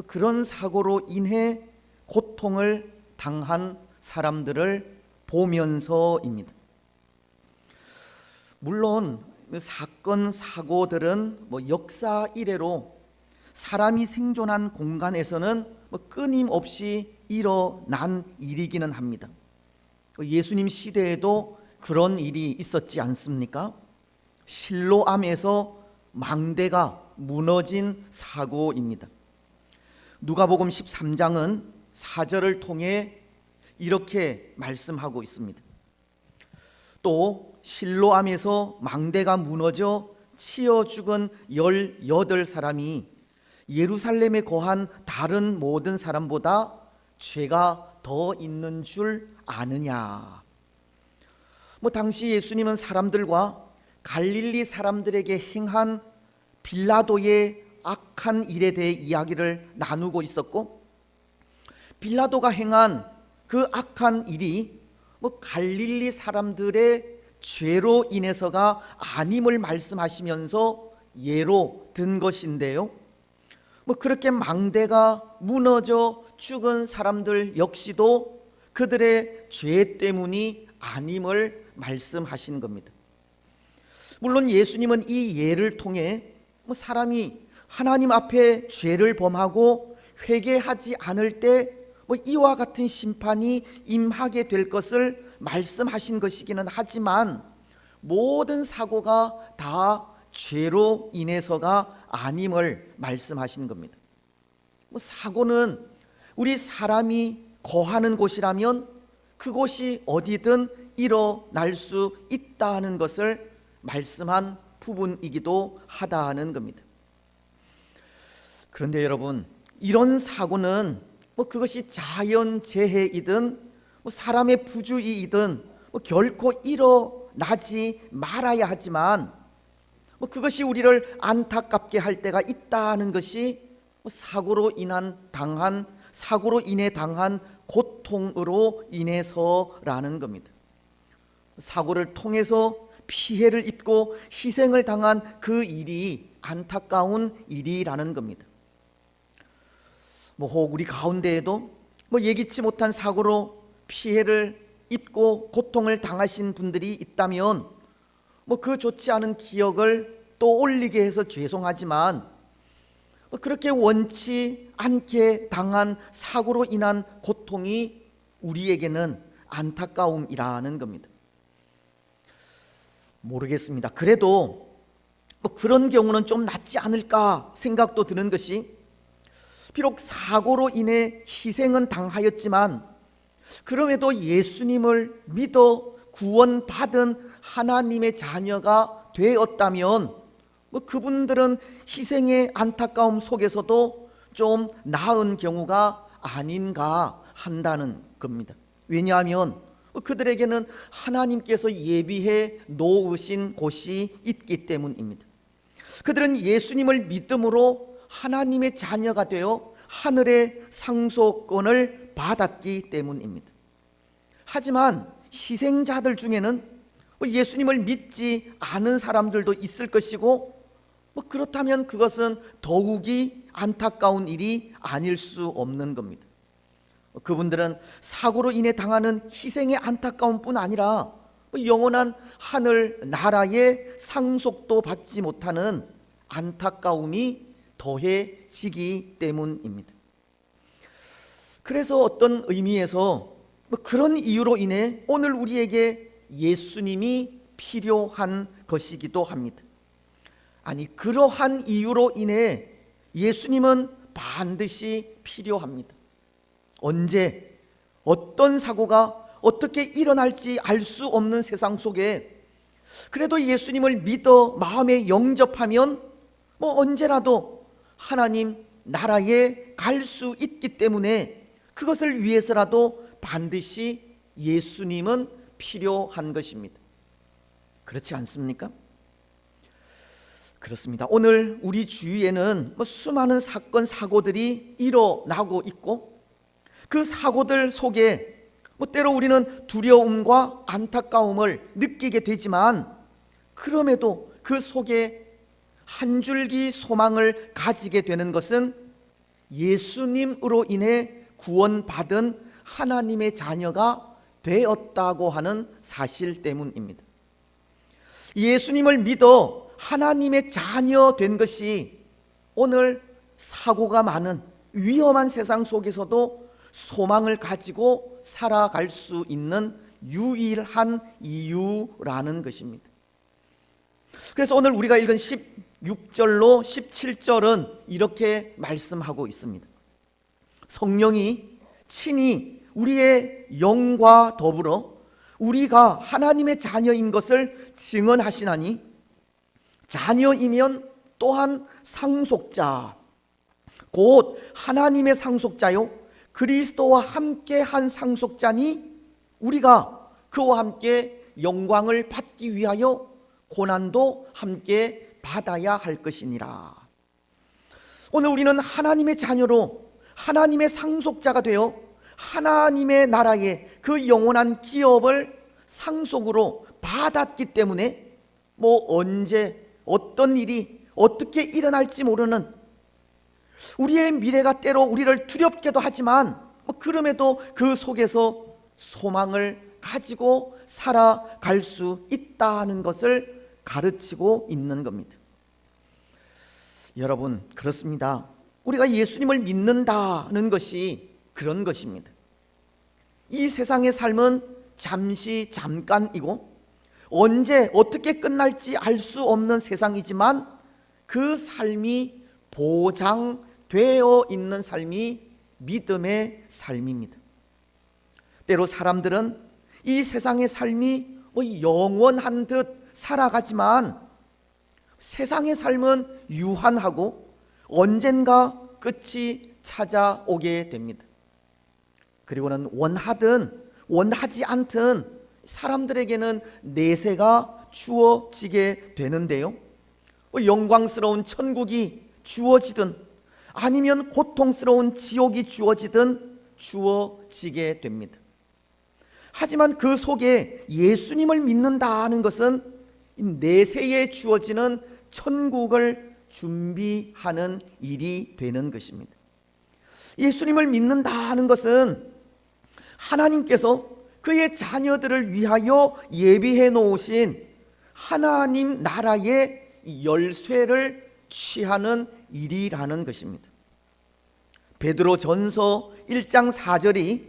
그런 사고로 인해 고통을 당한 사람들을 보면서입니다. 물론 사건 사고들은 역사 이래로 사람이 생존한 공간에서는 끊임없이 일어난 일이기는 합니다. 예수님 시대에도 그런 일이 있었지 않습니까? 실로암에서 망대가 무너진 사고입니다. 누가복음 13장은 4절을 통해 이렇게 말씀하고 있습니다. 또 실로암에서 망대가 무너져 치여 죽은 18사람이 예루살렘에 거한 다른 모든 사람보다 죄가 더 있는 줄 아느냐. 당시 예수님은 사람들과 갈릴리 사람들에게 행한 빌라도의 악한 일에 대해 이야기를 나누고 있었고, 빌라도가 행한 그 악한 일이 갈릴리 사람들의 죄로 인해서가 아님을 말씀하시면서 예로 든 것인데요. 그렇게 망대가 무너져 죽은 사람들 역시도 그들의 죄 때문이 아님을 말씀하신 겁니다. 물론 예수님은 이 예를 통해 사람이 하나님 앞에 죄를 범하고 회개하지 않을 때 이와 같은 심판이 임하게 될 것을 말씀하신 것이기는 하지만, 모든 사고가 다 죄로 인해서가 아님을 말씀하신 겁니다. 사고는 우리 사람이 거하는 곳이라면 그곳이 어디든 일어날 수 있다는 것을 말씀한 부분이기도 하다는 겁니다. 그런데 여러분, 이런 사고는 그것이 자연재해이든 사람의 부주의이든 결코 일어나지 말아야 하지만, 그것이 우리를 안타깝게 할 때가 있다는 것이 사고로 인해 당한 고통으로 인해서라는 겁니다. 사고를 통해서 피해를 입고 희생을 당한 그 일이 안타까운 일이라는 겁니다. 혹 우리 가운데에도 예기치 못한 사고로 피해를 입고 고통을 당하신 분들이 있다면 그 좋지 않은 기억을 또 올리게 해서 죄송하지만 그렇게 원치 않게 당한 사고로 인한 고통이 우리에게는 안타까움이라는 겁니다. 모르겠습니다. 그래도 그런 경우는 좀 낫지 않을까 생각도 드는 것이, 비록 사고로 인해 희생은 당하였지만 그럼에도 예수님을 믿어 구원받은 하나님의 자녀가 되었다면 그분들은 희생의 안타까움 속에서도 좀 나은 경우가 아닌가 한다는 겁니다. 왜냐하면 그들에게는 하나님께서 예비해 놓으신 곳이 있기 때문입니다. 그들은 예수님을 믿음으로 하나님의 자녀가 되어 하늘의 상속권을 받았기 때문입니다. 하지만 희생자들 중에는 예수님을 믿지 않은 사람들도 있을 것이고, 그렇다면 그것은 더욱이 안타까운 일이 아닐 수 없는 겁니다. 그분들은 사고로 인해 당하는 희생의 안타까움뿐 아니라 영원한 하늘 나라의 상속도 받지 못하는 안타까움이 더해지기 때문입니다. 그래서 어떤 의미에서 그런 이유로 인해 오늘 우리에게 예수님이 필요한 것이기도 합니다. 아니, 그러한 이유로 인해 예수님은 반드시 필요합니다. 언제 어떤 사고가 어떻게 일어날지 알 수 없는 세상 속에 그래도 예수님을 믿어 마음에 영접하면 언제라도 하나님 나라에 갈 수 있기 때문에 그것을 위해서라도 반드시 예수님은 필요한 것입니다. 그렇지 않습니까? 그렇습니다. 오늘 우리 주위에는 수많은 사건 사고들이 일어나고 있고, 그 사고들 속에 때로 우리는 두려움과 안타까움을 느끼게 되지만, 그럼에도 그 속에 한 줄기 소망을 가지게 되는 것은 예수님으로 인해 구원받은 하나님의 자녀가 되었다고 하는 사실 때문입니다. 예수님을 믿어 하나님의 자녀 된 것이 오늘 사고가 많은 위험한 세상 속에서도 소망을 가지고 살아갈 수 있는 유일한 이유라는 것입니다. 그래서 오늘 우리가 읽은 16절로 17절은 이렇게 말씀하고 있습니다. 성령이 친히 우리의 영과 더불어 우리가 하나님의 자녀인 것을 증언하시나니, 자녀이면 또한 상속자, 곧 하나님의 상속자요 그리스도와 함께 한 상속자니, 우리가 그와 함께 영광을 받기 위하여 고난도 함께 받아야 할 것이니라. 오늘 우리는 하나님의 자녀로 하나님의 상속자가 되어 하나님의 나라의 그 영원한 기업을 상속으로 받았기 때문에 언제 어떤 일이 어떻게 일어날지 모르는 우리의 미래가 때로 우리를 두렵게도 하지만 그럼에도 그 속에서 소망을 가지고 살아갈 수 있다는 것을 가르치고 있는 겁니다. 여러분, 그렇습니다. 우리가 예수님을 믿는다는 것이 그런 것입니다. 이 세상의 삶은 잠시 잠깐이고 언제 어떻게 끝날지 알 수 없는 세상이지만 그 삶이 보장되어 있는 삶이 믿음의 삶입니다. 때로 사람들은 이 세상의 삶이 영원한 듯 살아가지만 세상의 삶은 유한하고 언젠가 끝이 찾아오게 됩니다. 그리고는 원하든 원하지 않든 사람들에게는 내세가 주어지게 되는데요, 영광스러운 천국이 주어지든 아니면 고통스러운 지옥이 주어지게 됩니다. 하지만 그 속에 예수님을 믿는다는 것은 내세에 주어지는 천국을 준비하는 일이 되는 것입니다. 예수님을 믿는다는 것은 하나님께서 그의 자녀들을 위하여 예비해 놓으신 하나님 나라의 열쇠를 취하는 일이라는 것입니다. 베드로 전서 1장 4절이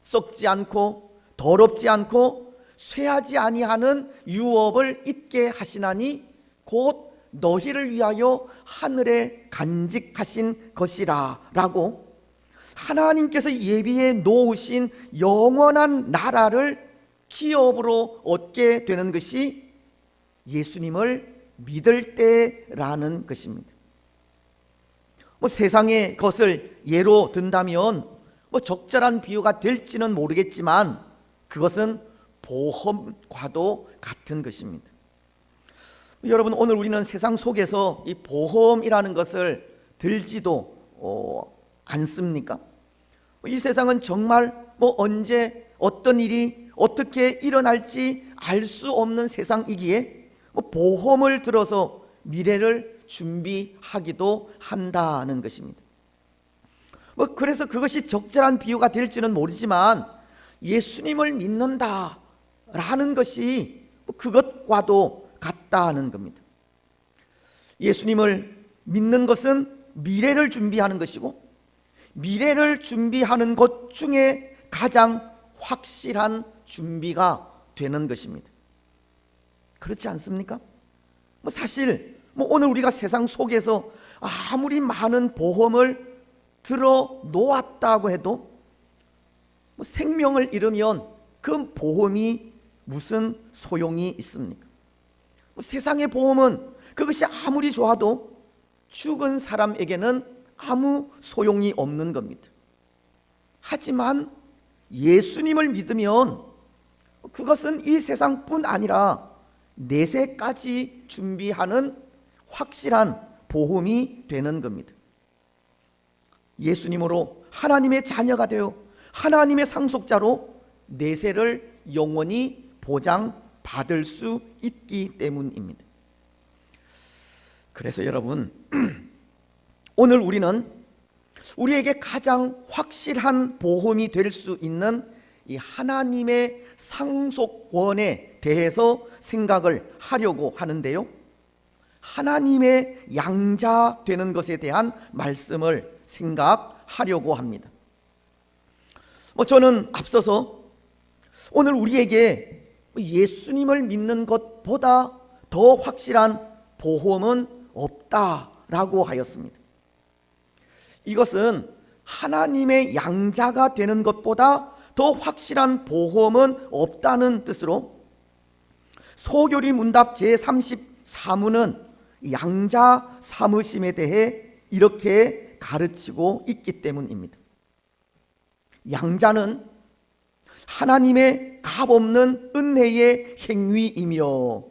썩지 않고 더럽지 않고 쇠하지 아니하는 유업을 잊게 하시나니 곧 너희를 위하여 하늘에 간직하신 것이라 라고 하나님께서 예비해 놓으신 영원한 나라를 기업으로 얻게 되는 것이 예수님을 믿을 때라는 것입니다. 세상의 것을 예로 든다면 적절한 비유가 될지는 모르겠지만 그것은 보험과도 같은 것입니다. 여러분, 오늘 우리는 세상 속에서 이 보험이라는 것을 들지도 않습니까? 이 세상은 정말 언제 어떤 일이 어떻게 일어날지 알 수 없는 세상이기에 보험을 들어서 미래를 준비하기도 한다는 것입니다. 그래서 그것이 적절한 비유가 될지는 모르지만 예수님을 믿는다라는 것이 그것과도 같다는 겁니다. 예수님을 믿는 것은 미래를 준비하는 것이고 미래를 준비하는 것 중에 가장 확실한 준비가 되는 것입니다. 그렇지 않습니까? 사실 오늘 우리가 세상 속에서 아무리 많은 보험을 들어 놓았다고 해도 생명을 잃으면 그 보험이 무슨 소용이 있습니까? 세상의 보험은 그것이 아무리 좋아도 죽은 사람에게는 아무 소용이 없는 겁니다. 하지만 예수님을 믿으면 그것은 이 세상뿐 아니라 내세까지 준비하는 확실한 보험이 되는 겁니다. 예수님으로 하나님의 자녀가 되어 하나님의 상속자로 내세를 영원히 보장받을 수 있기 때문입니다. 그래서 여러분, 오늘 우리는 우리에게 가장 확실한 보험이 될 수 있는 이 하나님의 상속권에 대해서 생각을 하려고 하는데요, 하나님의 양자 되는 것에 대한 말씀을 생각하려고 합니다. 저는 앞서서 오늘 우리에게 예수님을 믿는 것보다 더 확실한 보험은 없다라고 하였습니다. 이것은 하나님의 양자가 되는 것보다 더 확실한 보험은 없다는 뜻으로 소교리 문답 제34문은 양자 삼으심에 대해 이렇게 가르치고 있기 때문입니다. 양자는 하나님의 값없는 은혜의 행위이며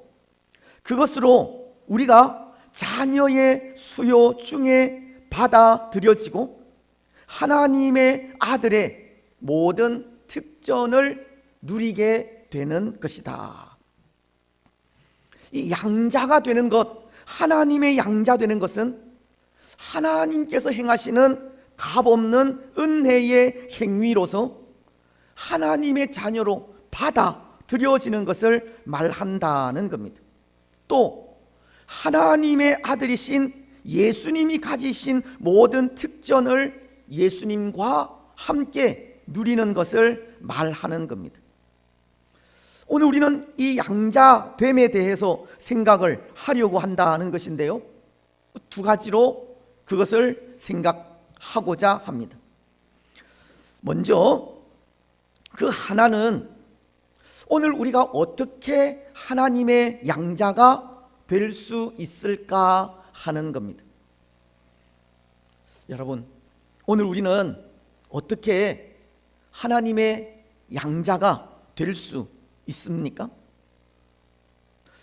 그것으로 우리가 자녀의 수요 중에 받아들여지고 하나님의 아들의 모든 특전을 누리게 되는 것이다. 이 양자가 되는 것, 하나님의 양자 되는 것은 하나님께서 행하시는 값없는 은혜의 행위로서 하나님의 자녀로 받아들여지는 것을 말한다는 겁니다. 또 하나님의 아들이신 예수님이 가지신 모든 특전을 예수님과 함께 누리는 것을 말하는 겁니다. 오늘 우리는 이 양자됨에 대해서 생각을 하려고 한다는 것인데요, 두 가지로 그것을 생각하고자 합니다. 먼저 그 하나는 오늘 우리가 어떻게 하나님의 양자가 될 수 있을까 하는 겁니다. 여러분, 오늘 우리는 어떻게 하나님의 양자가 될 수 있습니까?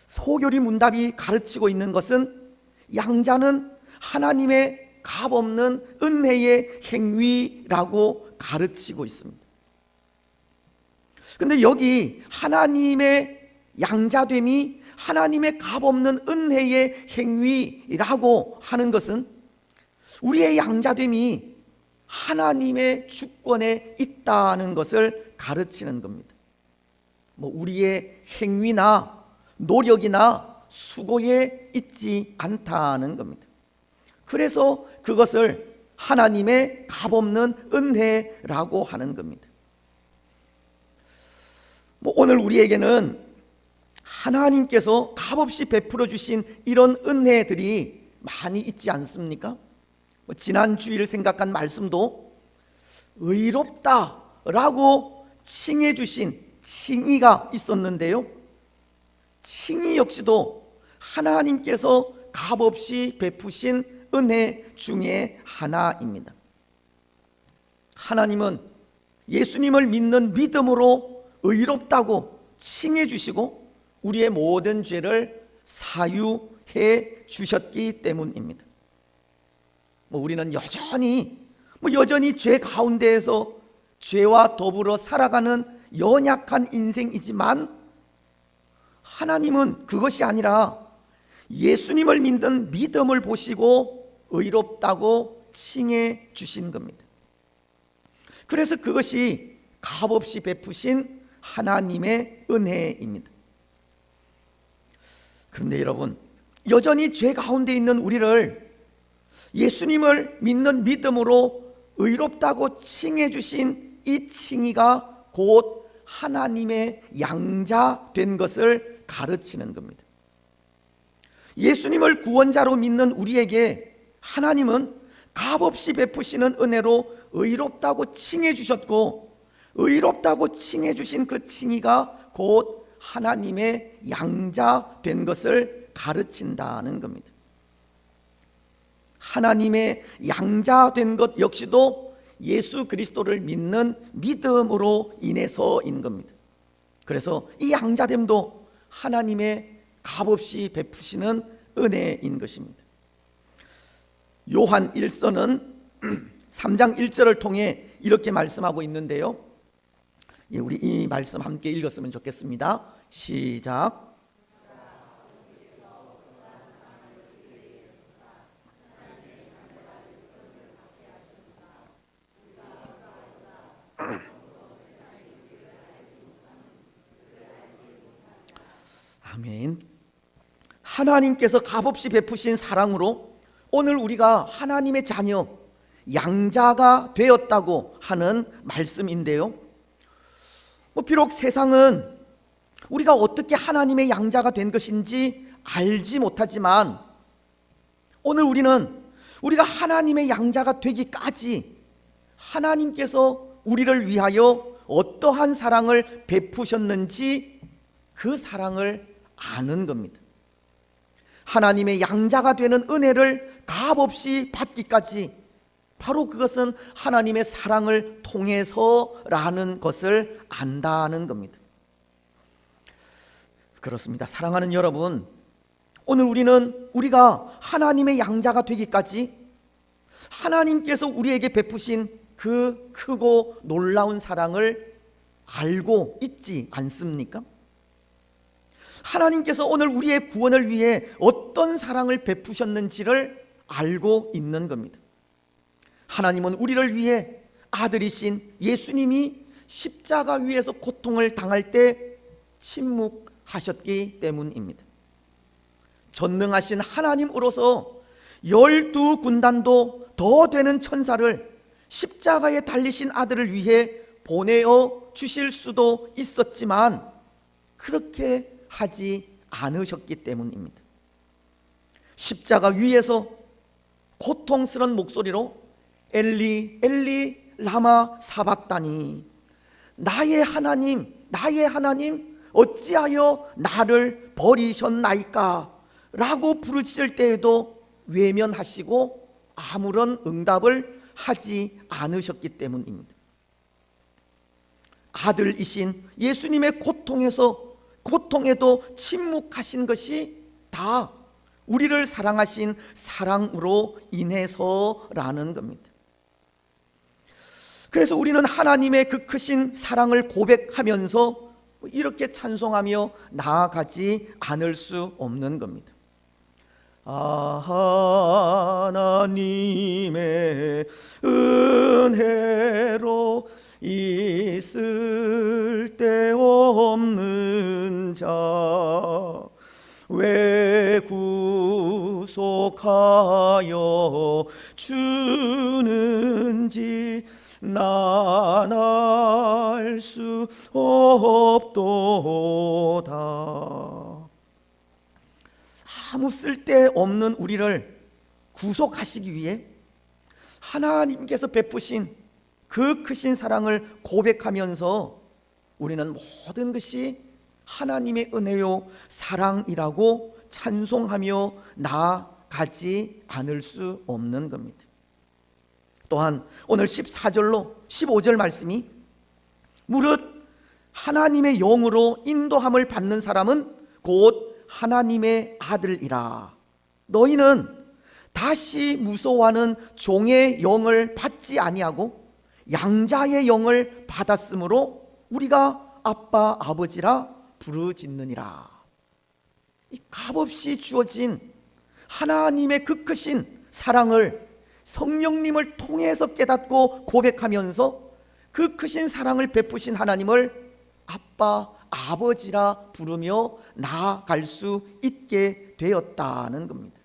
소교리 문답이 가르치고 있는 것은 양자는 하나님의 값없는 은혜의 행위라고 가르치고 있습니다. 그런데 여기 하나님의 양자됨이 하나님의 값없는 은혜의 행위라고 하는 것은 우리의 양자됨이 하나님의 주권에 있다는 것을 가르치는 겁니다. 우리의 행위나 노력이나 수고에 있지 않다는 겁니다. 그래서 그것을 하나님의 값없는 은혜라고 하는 겁니다. 오늘 우리에게는 하나님께서 값없이 베풀어 주신 이런 은혜들이 많이 있지 않습니까? 지난 주일 생각한 말씀도 의롭다라고 칭해 주신 칭의가 있었는데요, 칭의 역시도 하나님께서 값없이 베푸신 은혜 중에 하나입니다. 하나님은 예수님을 믿는 믿음으로 의롭다고 칭해 주시고 우리의 모든 죄를 사유해 주셨기 때문입니다. 우리는 여전히 죄 가운데에서 죄와 더불어 살아가는 연약한 인생이지만, 하나님은 그것이 아니라 예수님을 믿는 믿음을 보시고 의롭다고 칭해 주신 겁니다. 그래서 그것이 값없이 베푸신 하나님의 은혜입니다. 그런데 여러분, 여전히 죄 가운데 있는 우리를 예수님을 믿는 믿음으로 의롭다고 칭해 주신 이 칭의가 곧 하나님의 양자 된 것을 가르치는 겁니다. 예수님을 구원자로 믿는 우리에게 하나님은 값없이 베푸시는 은혜로 의롭다고 칭해 주셨고, 의롭다고 칭해 주신 그 칭의가 곧 하나님의 양자 된 것을 가르친다는 겁니다. 하나님의 양자 된 것 역시도 예수 그리스도를 믿는 믿음으로 인해서인 겁니다. 그래서 이 양자됨도 하나님의 값없이 베푸시는 은혜인 것입니다. 요한 1서는 3장 1절을 통해 이렇게 말씀하고 있는데요, 우리 이 말씀 함께 읽었으면 좋겠습니다. 시작. 아멘. 하나님께서 값없이 베푸신 사랑으로 오늘 우리가 하나님의 자녀, 양자가 되었다고 하는 말씀인데요, 비록 세상은 우리가 어떻게 하나님의 양자가 된 것인지 알지 못하지만, 오늘 우리가 하나님의 양자가 되기까지 하나님께서 우리를 위하여 어떠한 사랑을 베푸셨는지 그 사랑을 아는 겁니다. 하나님의 양자가 되는 은혜를 값없이 받기까지 바로 그것은 하나님의 사랑을 통해서라는 것을 안다는 겁니다. 그렇습니다. 사랑하는 여러분, 오늘 우리가 하나님의 양자가 되기까지 하나님께서 우리에게 베푸신 그 크고 놀라운 사랑을 알고 있지 않습니까? 하나님께서 오늘 우리의 구원을 위해 어떤 사랑을 베푸셨는지를 알고 있는 겁니다. 하나님은 우리를 위해 아들이신 예수님이 십자가 위에서 고통을 당할 때 침묵하셨기 때문입니다. 전능하신 하나님으로서 12군단도 더 되는 천사를 십자가에 달리신 아들을 위해 보내어 주실 수도 있었지만 그렇게 하지 않으셨기 때문입니다. 십자가 위에서 고통스러운 목소리로 엘리 엘리 라마 사박다니, 나의 하나님 나의 하나님 어찌하여 나를 버리셨나이까 라고 부르실 때에도 외면하시고 아무런 응답을 하지 않으셨기 때문입니다. 아들이신 예수님의 고통에도 침묵하신 것이 다 우리를 사랑하신 사랑으로 인해서라는 겁니다. 그래서 우리는 하나님의 그 크신 사랑을 고백하면서 이렇게 찬송하며 나아가지 않을 수 없는 겁니다. 하나님의 은혜로 있을 데 없는 왜 구속하여 주는지 난 알 수 없도다. 아무 쓸데없는 우리를 구속하시기 위해 하나님께서 베푸신 그 크신 사랑을 고백하면서 우리는 모든 것이 하나님의 은혜요 사랑이라고 찬송하며 나아가지 않을 수 없는 겁니다. 또한 오늘 14절로 15절 말씀이 무릇 하나님의 영으로 인도함을 받는 사람은 곧 하나님의 아들이라. 너희는 다시 무서워하는 종의 영을 받지 아니하고 양자의 영을 받았으므로 우리가 아빠 아버지라 부르짖느니라. 이 값없이 주어진 하나님의 그 크신 사랑을 성령님을 통해서 깨닫고 고백하면서 그 크신 사랑을 베푸신 하나님을 아빠 아버지라 부르며 나아갈 수 있게 되었다는 겁니다.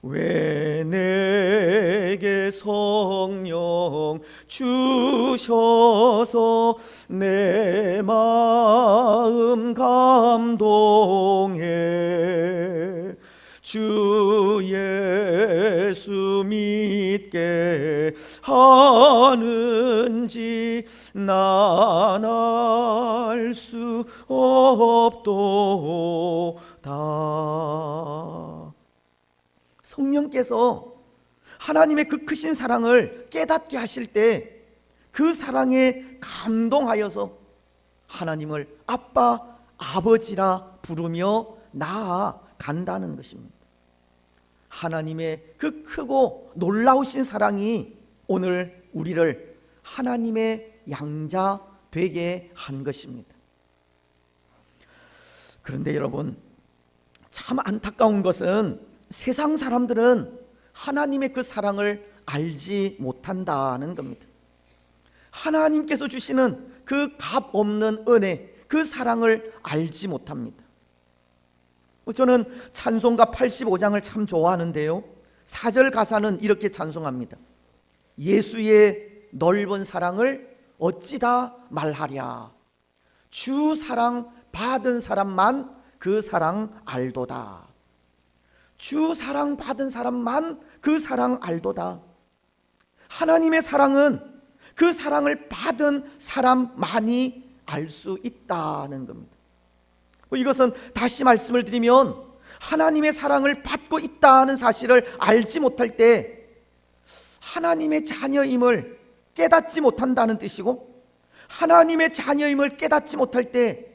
왜 내게 성령 주셔서 내 마음 감동해 주 예수 믿게 하는지 난 알 수 없도다. 성령께서 하나님의 그 크신 사랑을 깨닫게 하실 때 그 사랑에 감동하여서 하나님을 아빠 아버지라 부르며 나아간다는 것입니다. 하나님의 그 크고 놀라우신 사랑이 오늘 우리를 하나님의 양자 되게 한 것입니다. 그런데 여러분, 참 안타까운 것은 세상 사람들은 하나님의 그 사랑을 알지 못한다는 겁니다. 하나님께서 주시는 그 값 없는 은혜, 그 사랑을 알지 못합니다. 저는 찬송가 85장을 참 좋아하는데요, 4절 가사는 이렇게 찬송합니다. 예수의 넓은 사랑을 어찌다 말하랴. 주 사랑 받은 사람만 그 사랑 알도다. 주 사랑 받은 사람만 그 사랑 알도다. 하나님의 사랑은 그 사랑을 받은 사람만이 알 수 있다는 겁니다. 이것은 다시 말씀을 드리면 하나님의 사랑을 받고 있다는 사실을 알지 못할 때 하나님의 자녀임을 깨닫지 못한다는 뜻이고, 하나님의 자녀임을 깨닫지 못할 때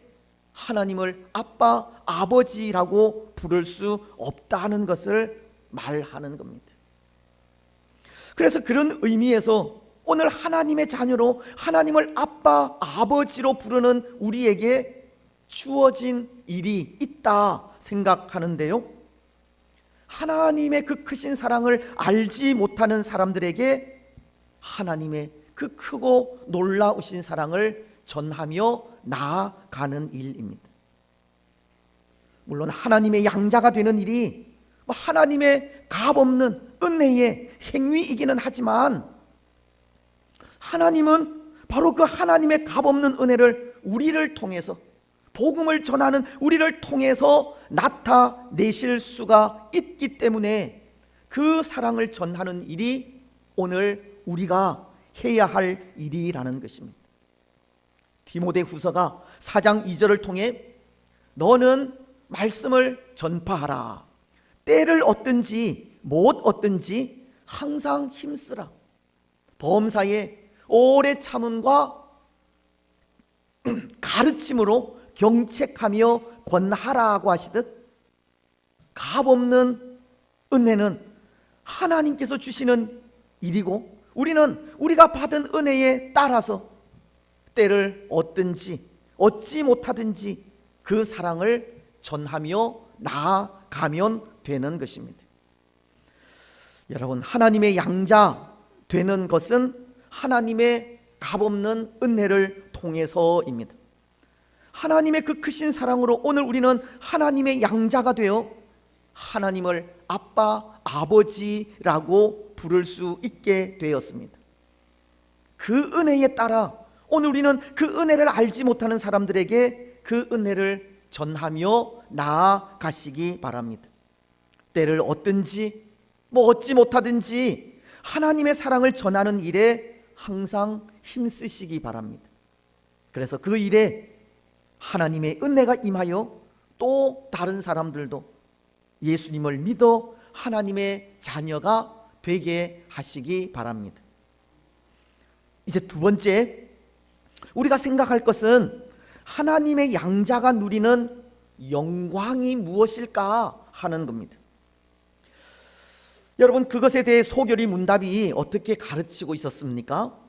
하나님을 아빠 아버지라고 부를 수 없다는 것을 말하는 겁니다. 그래서 그런 의미에서 오늘 하나님의 자녀로 하나님을 아빠 아버지로 부르는 우리에게 주어진 일이 있다 생각하는데요, 하나님의 그 크신 사랑을 알지 못하는 사람들에게 하나님의 그 크고 놀라우신 사랑을 전하며 나아가는 일입니다. 물론 하나님의 양자가 되는 일이 하나님의 값없는 은혜의 행위이기는 하지만, 하나님은 바로 그 하나님의 값없는 은혜를 우리를 통해서, 복음을 전하는 우리를 통해서 나타내실 수가 있기 때문에 그 사랑을 전하는 일이 오늘 우리가 해야 할 일이라는 것입니다. 디모데후서가 4장 2절을 통해 너는 말씀을 전파하라. 때를 얻든지 못 얻든지 항상 힘쓰라. 범사에 오래 참음과 가르침으로 경책하며 권하라고 하시듯, 값없는 은혜는 하나님께서 주시는 일이고, 우리는 우리가 받은 은혜에 따라서 때를 얻든지 얻지 못하든지 그 사랑을 전하며 나아가면 되는 것입니다. 여러분, 하나님의 양자 되는 것은 하나님의 값없는 은혜를 통해서입니다. 하나님의 그 크신 사랑으로 오늘 우리는 하나님의 양자가 되어 하나님을 아빠, 아버지라고 부를 수 있게 되었습니다. 그 은혜에 따라 오늘 우리는 그 은혜를 알지 못하는 사람들에게 그 은혜를 전하며 나아가시기 바랍니다. 때를 얻든지 얻지 못하든지 하나님의 사랑을 전하는 일에 항상 힘쓰시기 바랍니다. 그래서 그 일에 하나님의 은혜가 임하여 또 다른 사람들도 예수님을 믿어 하나님의 자녀가 되게 하시기 바랍니다. 이제 두 번째, 우리가 생각할 것은 하나님의 양자가 누리는 영광이 무엇일까 하는 겁니다. 여러분, 그것에 대해 소결이 문답이 어떻게 가르치고 있었습니까?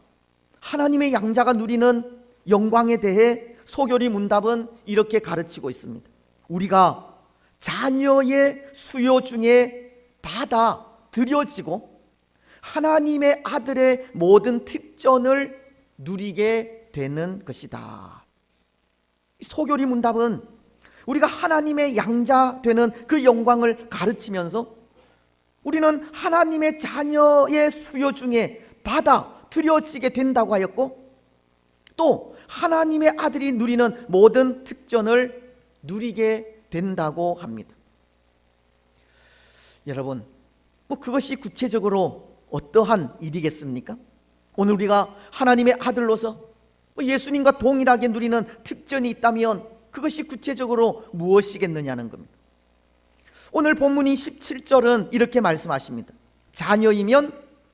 하나님의 양자가 누리는 영광에 대해 소결이 문답은 이렇게 가르치고 있습니다. 우리가 자녀의 수요 중에 받아들여지고 하나님의 아들의 모든 특전을 누리게 되는 것이다. 소결이 문답은 우리가 하나님의 양자 되는 그 영광을 가르치면서 우리는 하나님의 자녀의 수요 중에 받아들여지게 된다고 하였고, 또 하나님의 아들이 누리는 모든 특전을 누리게 된다고 합니다. 여러분, 그것이 구체적으로 어떠한 일이겠습니까? 오늘 우리가 하나님의 아들로서 예수님과 동일하게 누리는 특전이 있다면 그것이 구체적으로 무엇이겠느냐는 겁니다. 오늘 본문이 17절은 이렇게 말씀하십니다. 자녀이면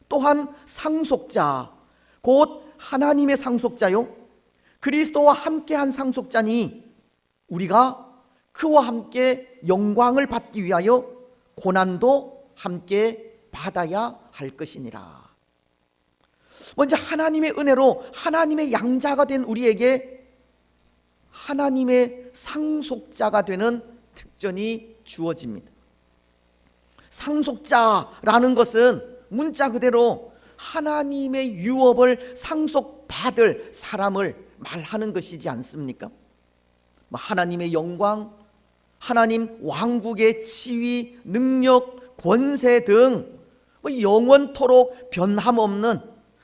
또한 상속자, 곧 하나님의 상속자요 그리스도와 함께한 상속자니 우리가 그와 함께 영광을 받기 위하여 고난도 함께 받아야 할 것이니라. 먼저 하나님의 은혜로 하나님의 양자가 된 우리에게 하나님의 상속자가 되는 특전이 주어집니다. 상속자라는 것은 문자 그대로 하나님의 유업을 상속받을 사람을 말하는 것이지 않습니까? 하나님의 영광, 하나님 왕국의 지위, 능력, 권세 등 영원토록 변함없는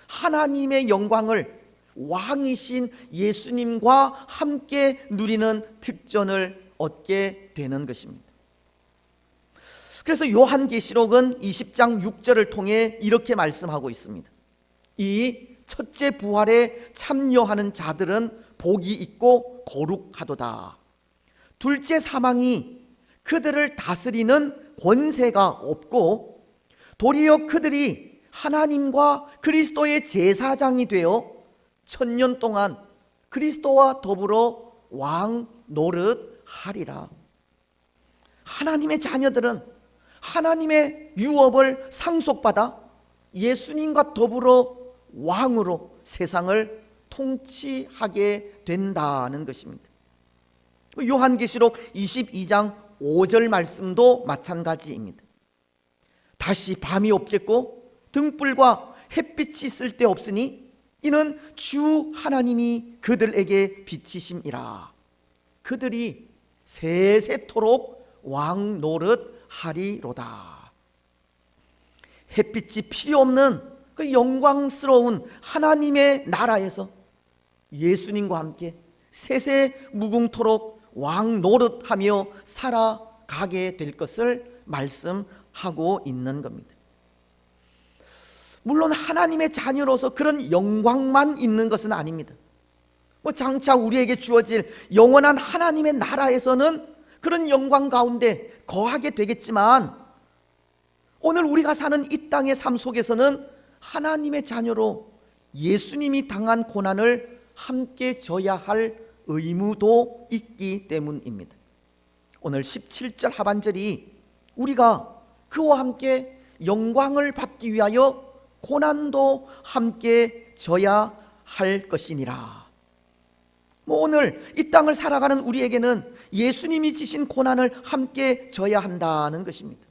하나님의 영광을 왕이신 예수님과 함께 누리는 특전을 얻게 되는 것입니다. 그래서 요한계시록은 20장 6절을 통해 이렇게 말씀하고 있습니다. 이 첫째 부활에 참여하는 자들은 복이 있고 거룩하도다. 둘째 사망이 그들을 다스리는 권세가 없고 도리어 그들이 하나님과 그리스도의 제사장이 되어 1000년 동안 그리스도와 더불어 왕 노릇하리라. 하나님의 자녀들은 하나님의 유업을 상속받아 예수님과 더불어 왕으로 세상을 통치하게 된다는 것입니다. 요한계시록 22장 5절 말씀도 마찬가지입니다. 다시 밤이 없겠고 등불과 햇빛이 쓸데없으니 이는 주 하나님이 그들에게 비치심이라. 그들이 세세토록 왕 노릇하리로다. 햇빛이 필요 없는 그 영광스러운 하나님의 나라에서 예수님과 함께 세세무궁토록 왕 노릇하며 살아가게 될 것을 말씀하고 있는 겁니다. 물론 하나님의 자녀로서 그런 영광만 있는 것은 아닙니다. 장차 우리에게 주어질 영원한 하나님의 나라에서는 그런 영광 가운데 거하게 되겠지만, 오늘 우리가 사는 이 땅의 삶 속에서는 하나님의 자녀로 예수님이 당한 고난을 함께 져야 할 의무도 있기 때문입니다. 오늘 17절 하반절이 우리가 그와 함께 영광을 받기 위하여 고난도 함께 져야 할 것이니라. 오늘 이 땅을 살아가는 우리에게는 예수님이 지신 고난을 함께 져야 한다는 것입니다.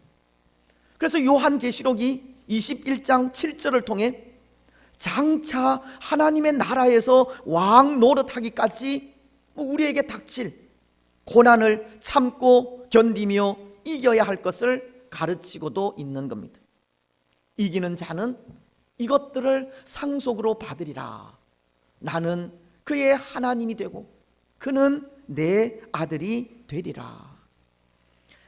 그래서 요한계시록이 21장 7절을 통해 장차 하나님의 나라에서 왕 노릇하기까지 우리에게 닥칠 고난을 참고 견디며 이겨야 할 것을 가르치고도 있는 겁니다. 이기는 자는 이것들을 상속으로 받으리라. 나는 그의 하나님이 되고 그는 내 아들이 되리라.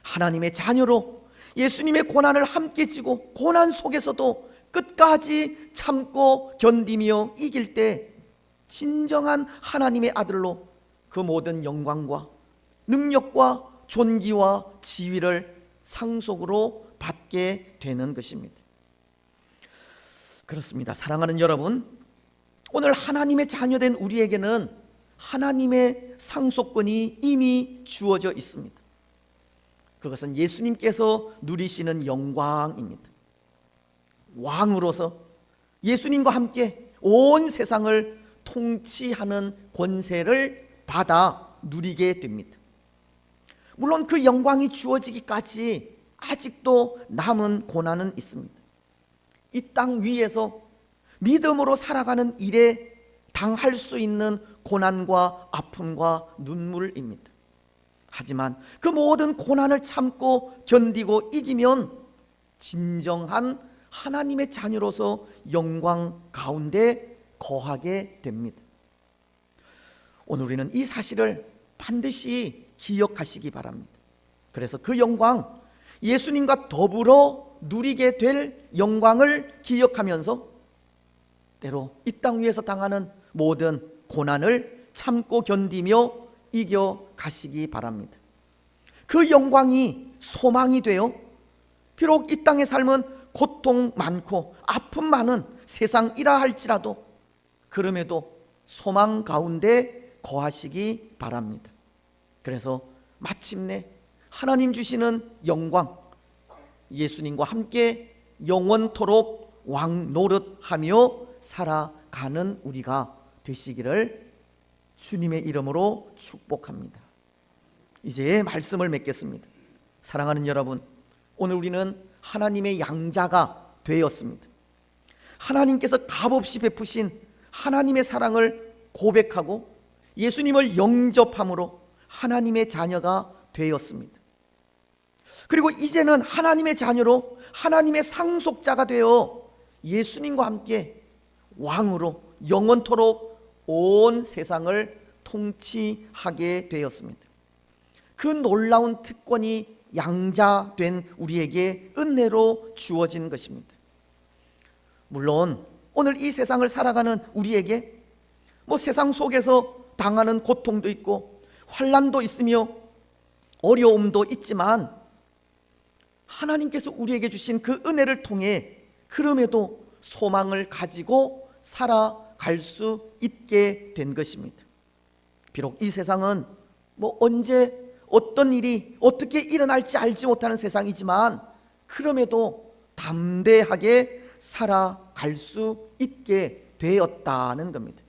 하나님의 자녀로 예수님의 고난을 함께 지고 고난 속에서도 끝까지 참고 견디며 이길 때 진정한 하나님의 아들로 그 모든 영광과 능력과 존귀와 지위를 상속으로 받게 되는 것입니다. 그렇습니다. 사랑하는 여러분, 오늘 하나님의 자녀된 우리에게는 하나님의 상속권이 이미 주어져 있습니다. 그것은 예수님께서 누리시는 영광입니다. 왕으로서 예수님과 함께 온 세상을 통치하는 권세를 받아 누리게 됩니다. 물론 그 영광이 주어지기까지 아직도 남은 고난은 있습니다. 이 땅 위에서 믿음으로 살아가는 일에 당할 수 있는 고난과 아픔과 눈물입니다. 하지만 그 모든 고난을 참고 견디고 이기면 진정한 하나님의 자녀로서 영광 가운데 거하게 됩니다. 오늘 우리는 이 사실을 반드시 기억하시기 바랍니다. 그래서 그 영광, 예수님과 더불어 누리게 될 영광을 기억하면서 때로 이 땅 위에서 당하는 모든 고난을 참고 견디며 이겨 가시기 바랍니다. 그 영광이 소망이 되어 비록 이 땅의 삶은 고통 많고 아픔 많은 세상이라 할지라도 그럼에도 소망 가운데 거하시기 바랍니다. 그래서 마침내 하나님 주시는 영광, 예수님과 함께 영원토록 왕노릇하며 살아가는 우리가 되시기를 주님의 이름으로 축복합니다. 이제 말씀을 맺겠습니다. 사랑하는 여러분, 오늘 우리는 하나님의 양자가 되었습니다. 하나님께서 값없이 베푸신 하나님의 사랑을 고백하고 예수님을 영접함으로 하나님의 자녀가 되었습니다. 그리고 이제는 하나님의 자녀로 하나님의 상속자가 되어 예수님과 함께 왕으로 영원토록 온 세상을 통치하게 되었습니다. 그 놀라운 특권이 양자된 우리에게 은혜로 주어진 것입니다. 물론 오늘 이 세상을 살아가는 우리에게 세상 속에서 당하는 고통도 있고 환난도 있으며 어려움도 있지만 하나님께서 우리에게 주신 그 은혜를 통해 그럼에도 소망을 가지고 살아갈 수 있게 된 것입니다. 비록 이 세상은 언제 어떤 일이 어떻게 일어날지 알지 못하는 세상이지만 그럼에도 담대하게 살아갈 수 있게 되었다는 겁니다.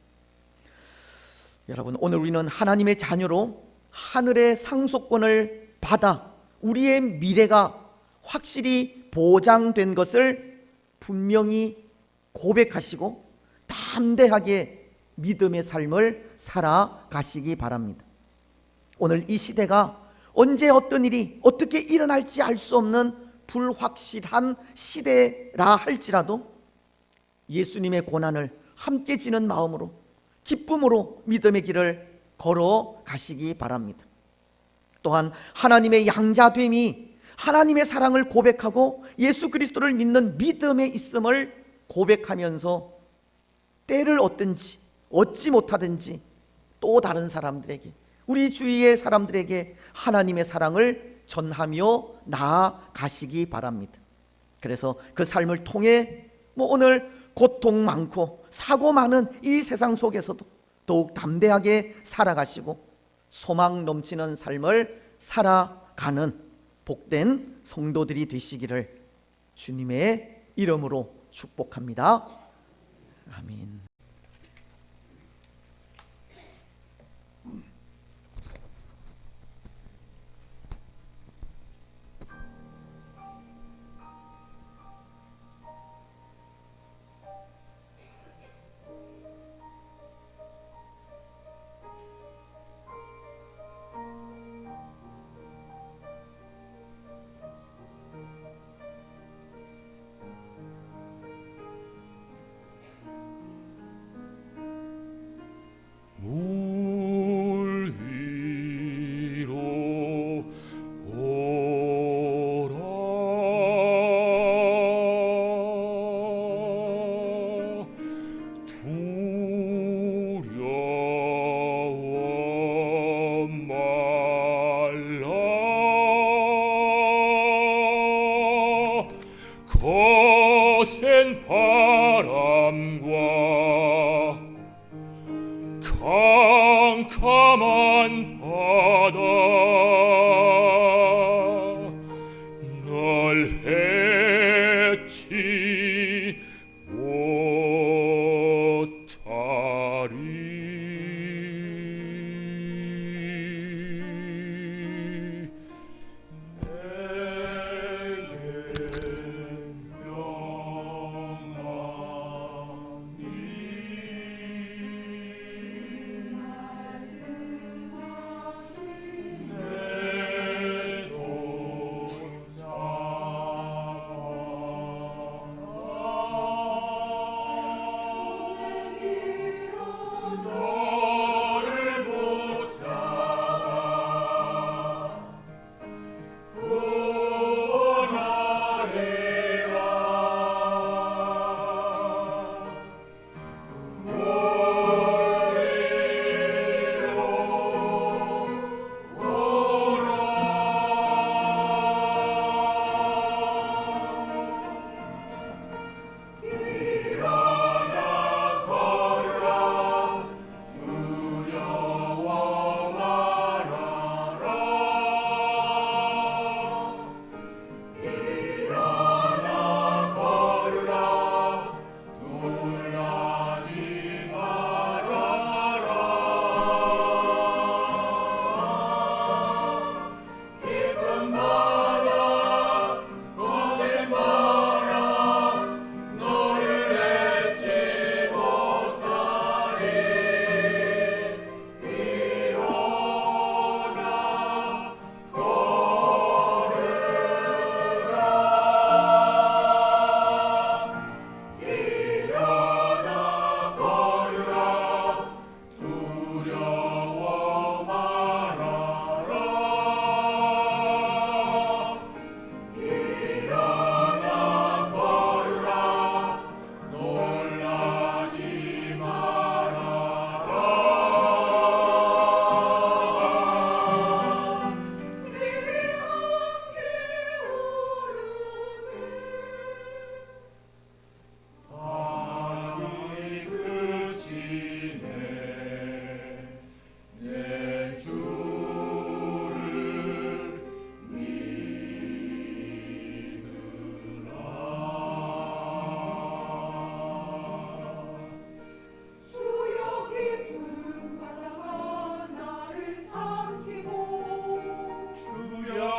여러분, 오늘 우리는 하나님의 자녀로 하늘의 상속권을 받아 우리의 미래가 확실히 보장된 것을 분명히 고백하시고 담대하게 믿음의 삶을 살아가시기 바랍니다. 오늘 이 시대가 언제 어떤 일이 어떻게 일어날지 알 수 없는 불확실한 시대라 할지라도 예수님의 고난을 함께 지는 마음으로 기쁨으로 믿음의 길을 걸어가시기 바랍니다. 또한 하나님의 양자됨이 하나님의 사랑을 고백하고 예수 그리스도를 믿는 믿음에 있음을 고백하면서 때를 얻든지 얻지 못하든지 또 다른 사람들에게, 우리 주위의 사람들에게 하나님의 사랑을 전하며 나아가시기 바랍니다. 그래서 그 삶을 통해 오늘 고통 많고 사고 많은 이 세상 속에서도 더욱 담대하게 살아가시고 소망 넘치는 삶을 살아가는 복된 성도들이 되시기를 주님의 이름으로 축복합니다. 아멘. 거센 바람과 캄캄한 바다 널 해치 못하리.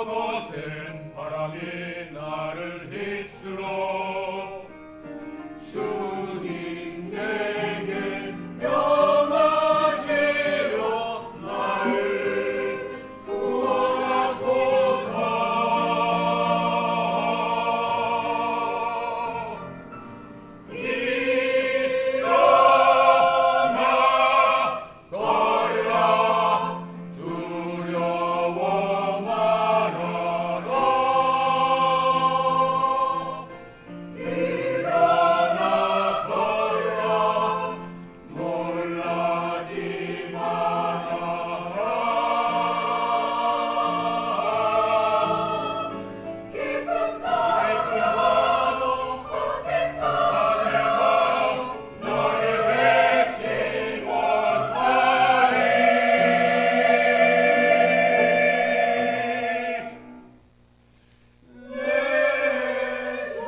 거센 바람이 나를 휩쓸어 주님 내게 명하시어 나를 구원하소서. 일어나 걸으라 두려워 말아라. 일어나 걸으라 놀라지 말아라. 기쁜 바로 거센 바로 너를 해치 못하리. 내 주를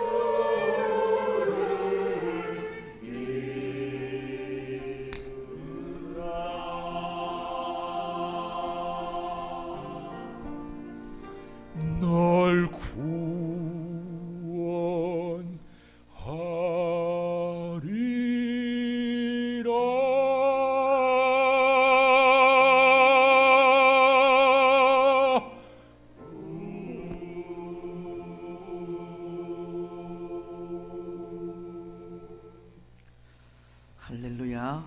널 구원하리라. 할렐루야.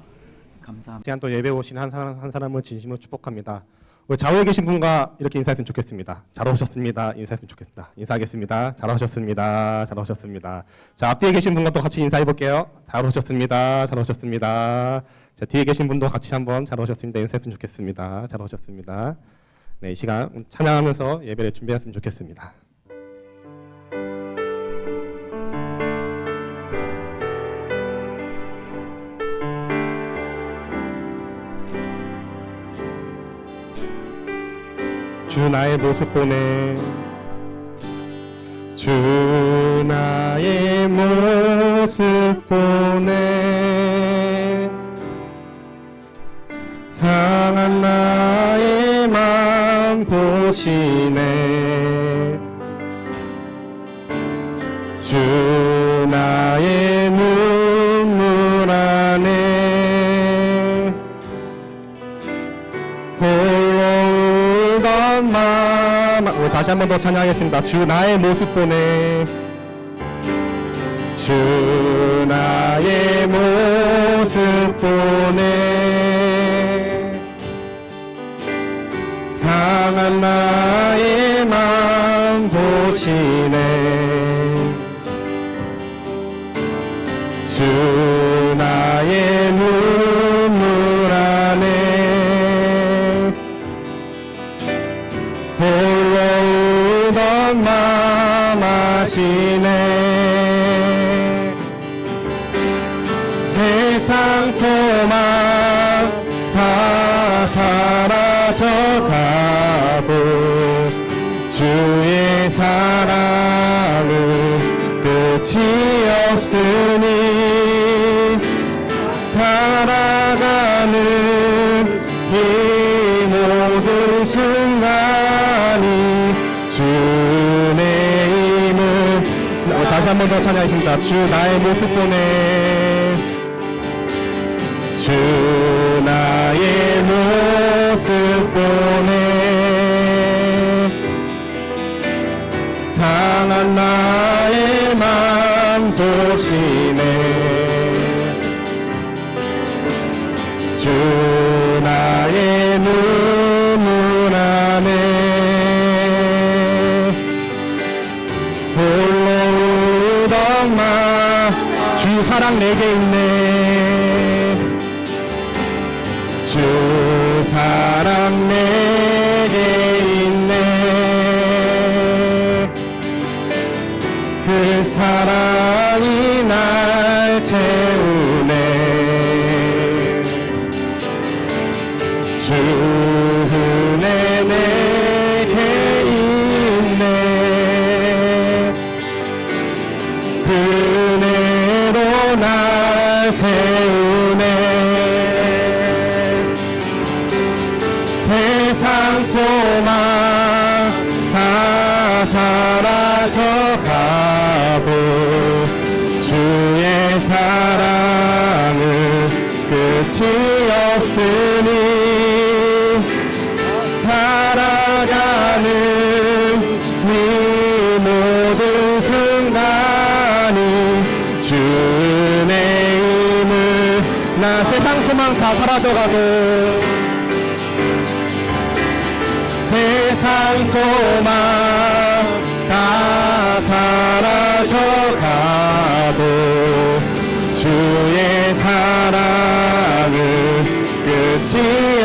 감사합니다. 시간 또 예배 오신 한 사람을 진심으로 축복합니다. 우리 좌우에 계신 분과 이렇게 인사했으면 좋겠습니다. 잘 오셨습니다. 인사했으면 좋겠습니다. 인사하겠습니다. 잘 오셨습니다. 잘 오셨습니다. 자, 앞뒤에 계신 분과 또 같이 인사해 볼게요. 잘 오셨습니다. 잘 오셨습니다. 자, 뒤에 계신 분도 같이 한번 잘 오셨습니다. 인사했으면 좋겠습니다. 잘 오셨습니다. 네, 이 시간 찬양하면서 예배를 준비했으면 좋겠습니다. 주 나의 모습 보네. 주 나의 모습 보네. 상한 나의 맘 보시네. 주 나의 눈물 안에 홀로 울던 마음. 우리 다시 한 번 더 찬양하겠습니다. 주 나의 모습 보네. 주 나의 모습 보네. 상한 나의 맘 보시네. 주 나의 눈물 안에 홀로 울던 맘 아시네. 세상 소망 다 사라져가도 주의 사랑은 끝이 없으니 살아가는 이 모든 순간이 주의 힘을. 다시 한 번 더 찬양하겠습니다. 주 나의 모습 보네. 주 나의 모습 보네. 상한 나의 맘 보시네. 주 나의 눈물 안에 홀로 울던 맘. 주 사랑 내게 있네. 주 사랑 내게 있네. 그 사랑이 날 채우네. 주 은혜 내게 있네. 그 은혜로 날 세우네. 세상 소망 다 사라져가도 주의 사랑은 끝이 없으니 살아가는 이 모든 순간이 주의 힘을. 나 세상 소망 다 사라져가도 세상 소망 다 사라져가도 주의 사랑은 끝이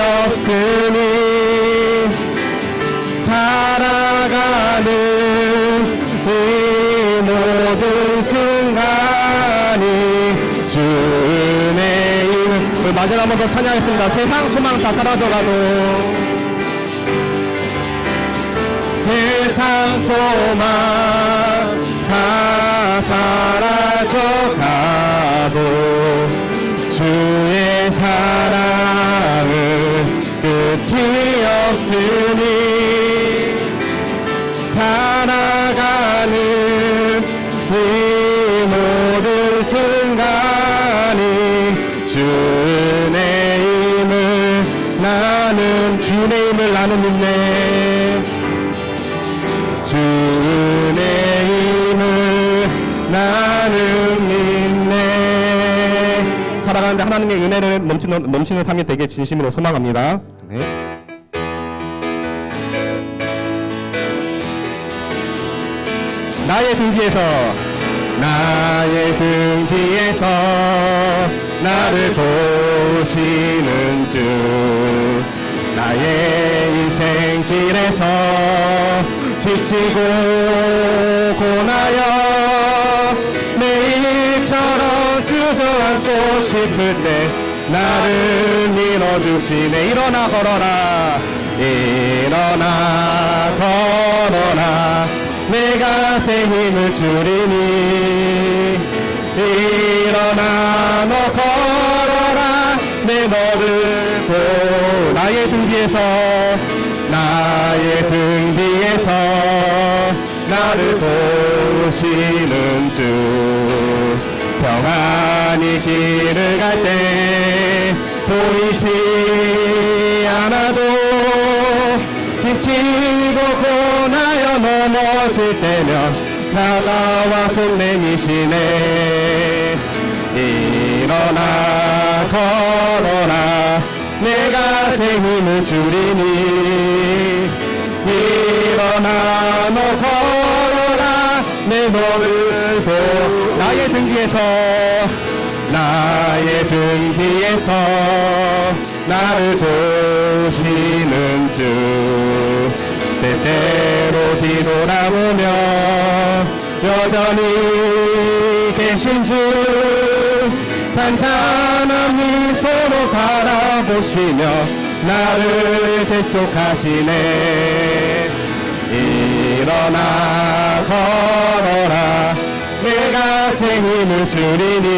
없으니 살아가는 이 모든 순간이 주의 힘을. 마지막 한 번 더 찬양하겠습니다. 세상 소망 다 사라져가도 세상 소망 다 사라져가도 주의 사랑은 끝이 없으니 살아가는 이 모든 순간이 주의 힘을. 나는 주의 힘을 나는 믿네. 주의 힘을 나는 믿네. 살아가는데 하나님의 은혜를 넘치는 삶이 되게 진심으로 소망합니다. 네. 나의 등 뒤에서 나를 도우시는 주. 나의 인생 길에서 지치고 고나여 내일처럼 주저앉고 싶을 때 나를 밀어주시네. 일어나 걸어라. 일어나 걸어라 내가 새 힘을 주리니 일어나 너 걸어라 내 너를 보 나의 등 뒤에서 나의 등 뒤에서 나를 도우시는 주 평안히 길을 갈 때 보이지 않아도 지치고 고나여 넘어질 때면 다가와 손 내미시네 일어나 걸어라 내가 새 힘을 주리니 일어나 너 걸어라 내 너를 보 나의 등 뒤에서 나의 등 뒤에서 나를 도우시는 주 때때로 뒤돌아보며 여전히 계신 주 찬찬한 미소로 바라보시며 나를 재촉하시네 일어나 걸어라 내가 새 힘을 주리니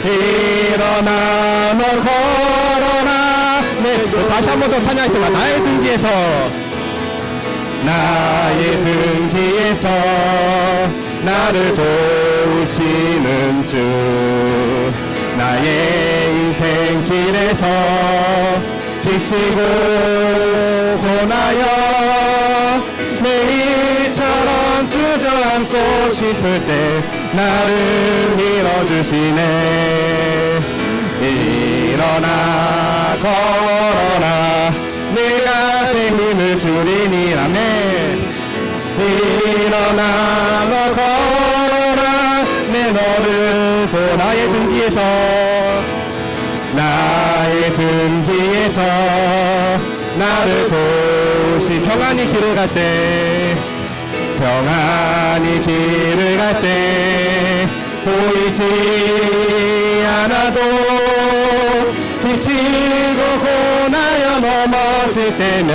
일어나 너 걸어라 다시 한 번 더 찬양하겠습니다 나의 등 뒤에서 나의 등 뒤에서 나를 도우시는 주 나의 인생 길에서 지치고 고나여 내일처럼 주저앉고 싶을 때 나를 밀어주시네 일어나 걸어라 내가 새 힘을 주리니 아멘 일어나 너 걸어라 내 너를 보 나의 등 뒤에서 나의 등 뒤에서 나를 도우시 평안히 길을 갈 때 평안히 길을 갈 때 보이지 않아도 지치고 고나여 넘어질 때면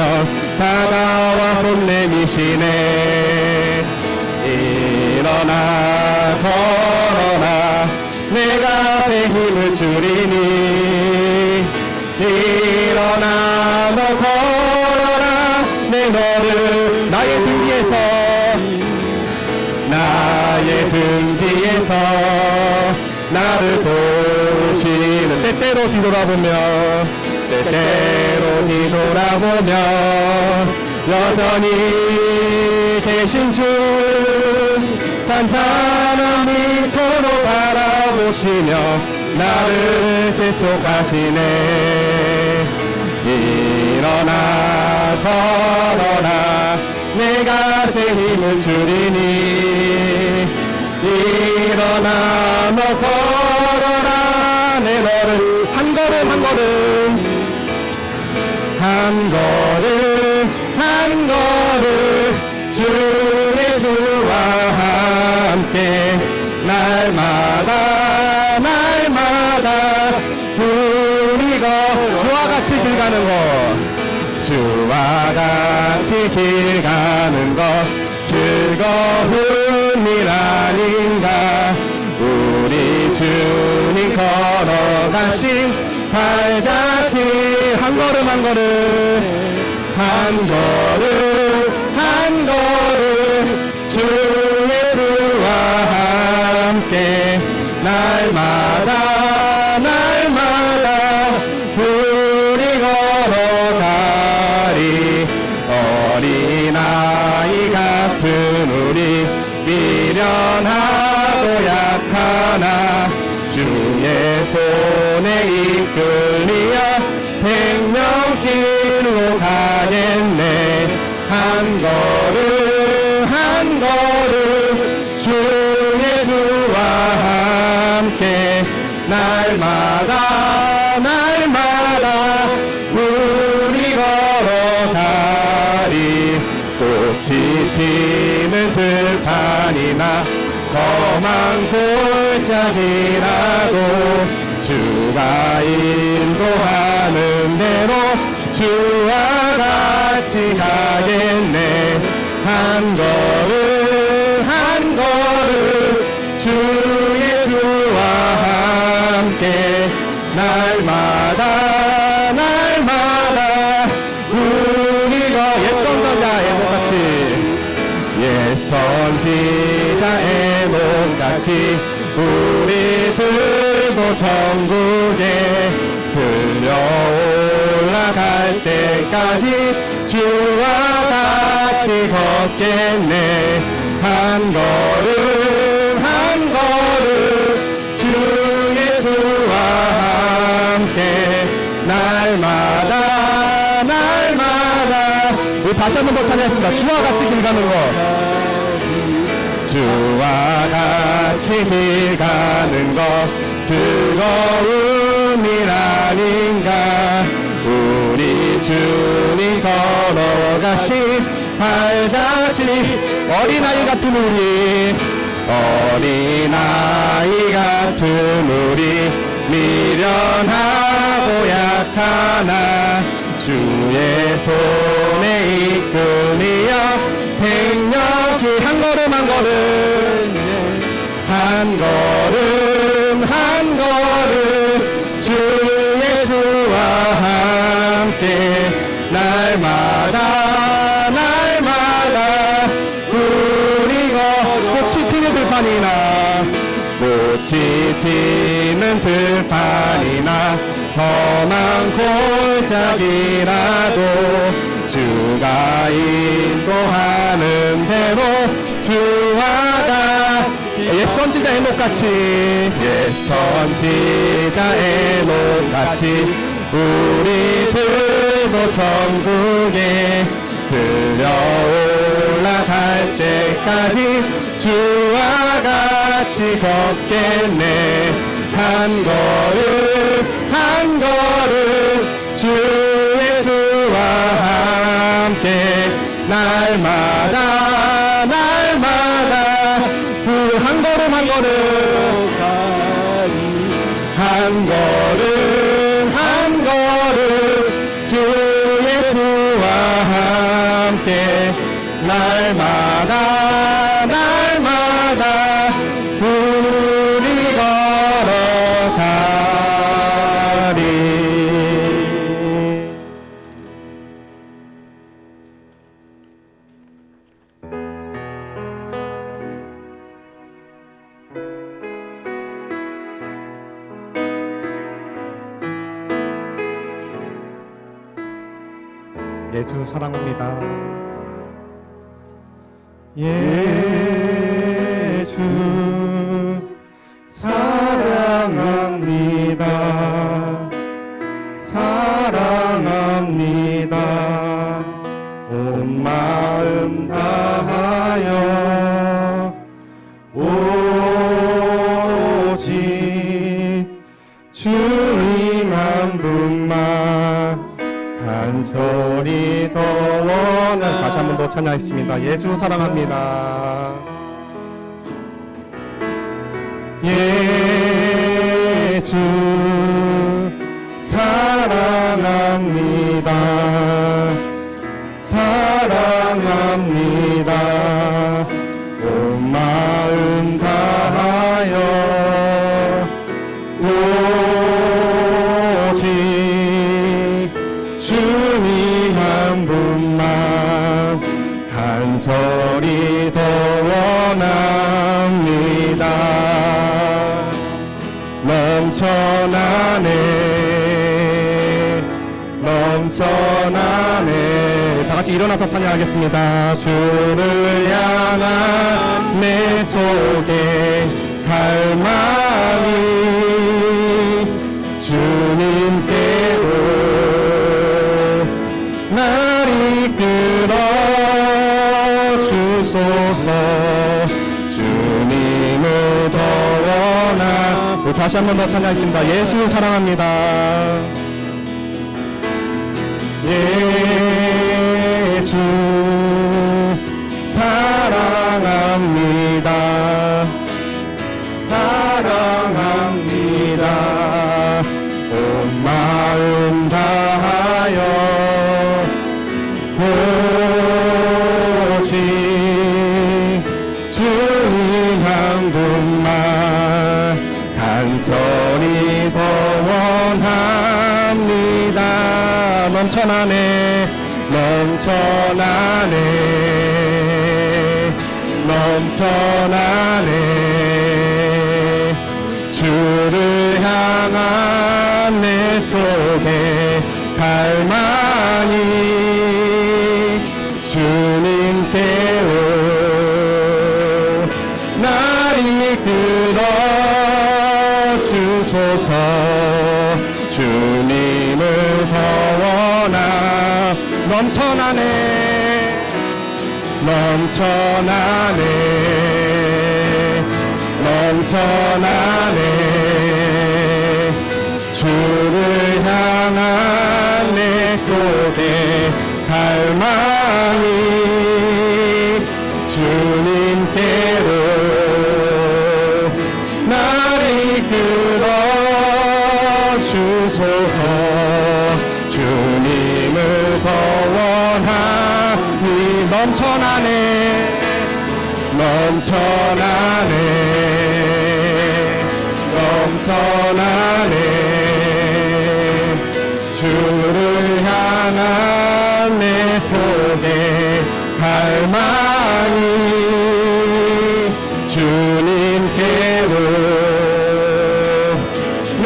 다가와 손 내미시네 일어나 걸어라 내가 새 힘을 주리니 일어나 너 걸어라 내 너를 나의 등 뒤에서 나의 등 뒤에서 나를 도우시는 때때로 뒤돌아보며 여전히 계신 주 찬찬한 미소로 바라보시며 나를 재촉하시네 일어나 걸어라 내가 새 힘을 주리니 일어나 너 걸어라 내 너를 한 걸음 한 걸음 한 걸음 한 걸음 주 예수와 함께 날마다 날마다 우리가 주와 같이 길 가는 것 주와 같이 길 가는 것 즐거운 일 아닌가 우리 주님 걸어가신 발자취 한 걸음 한 걸음 한 걸음 한 걸음 주 예수와 함께 날마다 날마다 우리 걸어가리 어린아이 같은 우리 미련하고 약하나 주의 손에 이끌리어 생명길로 가겠네 한 걸음 한 걸음 주 예수와 함께 날마다 날마다 우리 걸어가리 꽃이 피는 들판이나 험한 골짜기라도 주가 인도하는 대로 주와 같이 가겠네. 한 걸음 한 걸음 주 예수와 함께 날마다 날마다 우리가 옛선지자의 몸같이 옛선지자의 몸같이 우리들도 천국에 들려 올라갈 때까지 주와 같이 걷겠네. 한 걸음 한 걸음 주 예수와 함께 날마다 날마다. 우리 다시 한 번 더 찬양했습니다. 주와 같이 길 가는 것. 주와 같이 길 가는 것 즐거움이라닌가. 우리 주님 걸어가신 발자취 어린아이 같은 우리 어린아이 같은 우리 미련하고 약하나 주의 손에 이끌리어 생명히 한 걸음 한 걸음 한 걸음 한 걸음 주 예수와 함께 날마다 날마다 우리가 꽃이 피는 들판이나 꽃이 피는 들판이나 험한 골짜기라도 주가 인도하는 대로 주와 같이 옛선지자의 목같이 옛선지자의 목같이 우리들도 천국에 들려 올라갈 때까지 주와 같이 걷겠네. 한 걸음 한 걸음 주 예수와 함께 날마다 날마다 한 걸음 한 걸음 한 걸음 한 걸음 주 예수와 함께 날마다 날마다 우리 걸어가리. 예수 사랑합니다. 예수 사랑합니다. 사랑합니다. 온 마음 다하여 오직 주님 한 분만 간절히 더 원한. 다시 한 번 더 찬양하겠습니다. 예수 사랑합니다. 예수 사랑합니다. 사랑합니다. 온 마음 다하여 오직 주님 한 분만 간절히 더 원합니다. 넘쳐나네 넘쳐나네. 다같이 일어나서 찬양하겠습니다. 주를 향한 내 속에 갈망이 주님께로 날 이끌어 주소서. 주님을 더 원하. 다시 한 번 더 찬양하겠습니다. 예수 사랑합니다. 예수 사랑합니다. 사랑합니다. 온 마음 다하여 넘쳐나네 넘쳐나네 넘쳐나네 주를 향한 내 속에 갈망이 주님께로 날 이끌어 주소서 주님을 더 원하 넘쳐나네 넘쳐나네 넘쳐나네 주를 향한 내 속에 갈망이 주님께로 날 이끌어 주소서 주님을 더 원하니 넘쳐나네 넘쳐나네 넘쳐나네 주를 향한 내 속에 갈망이 주님께로 날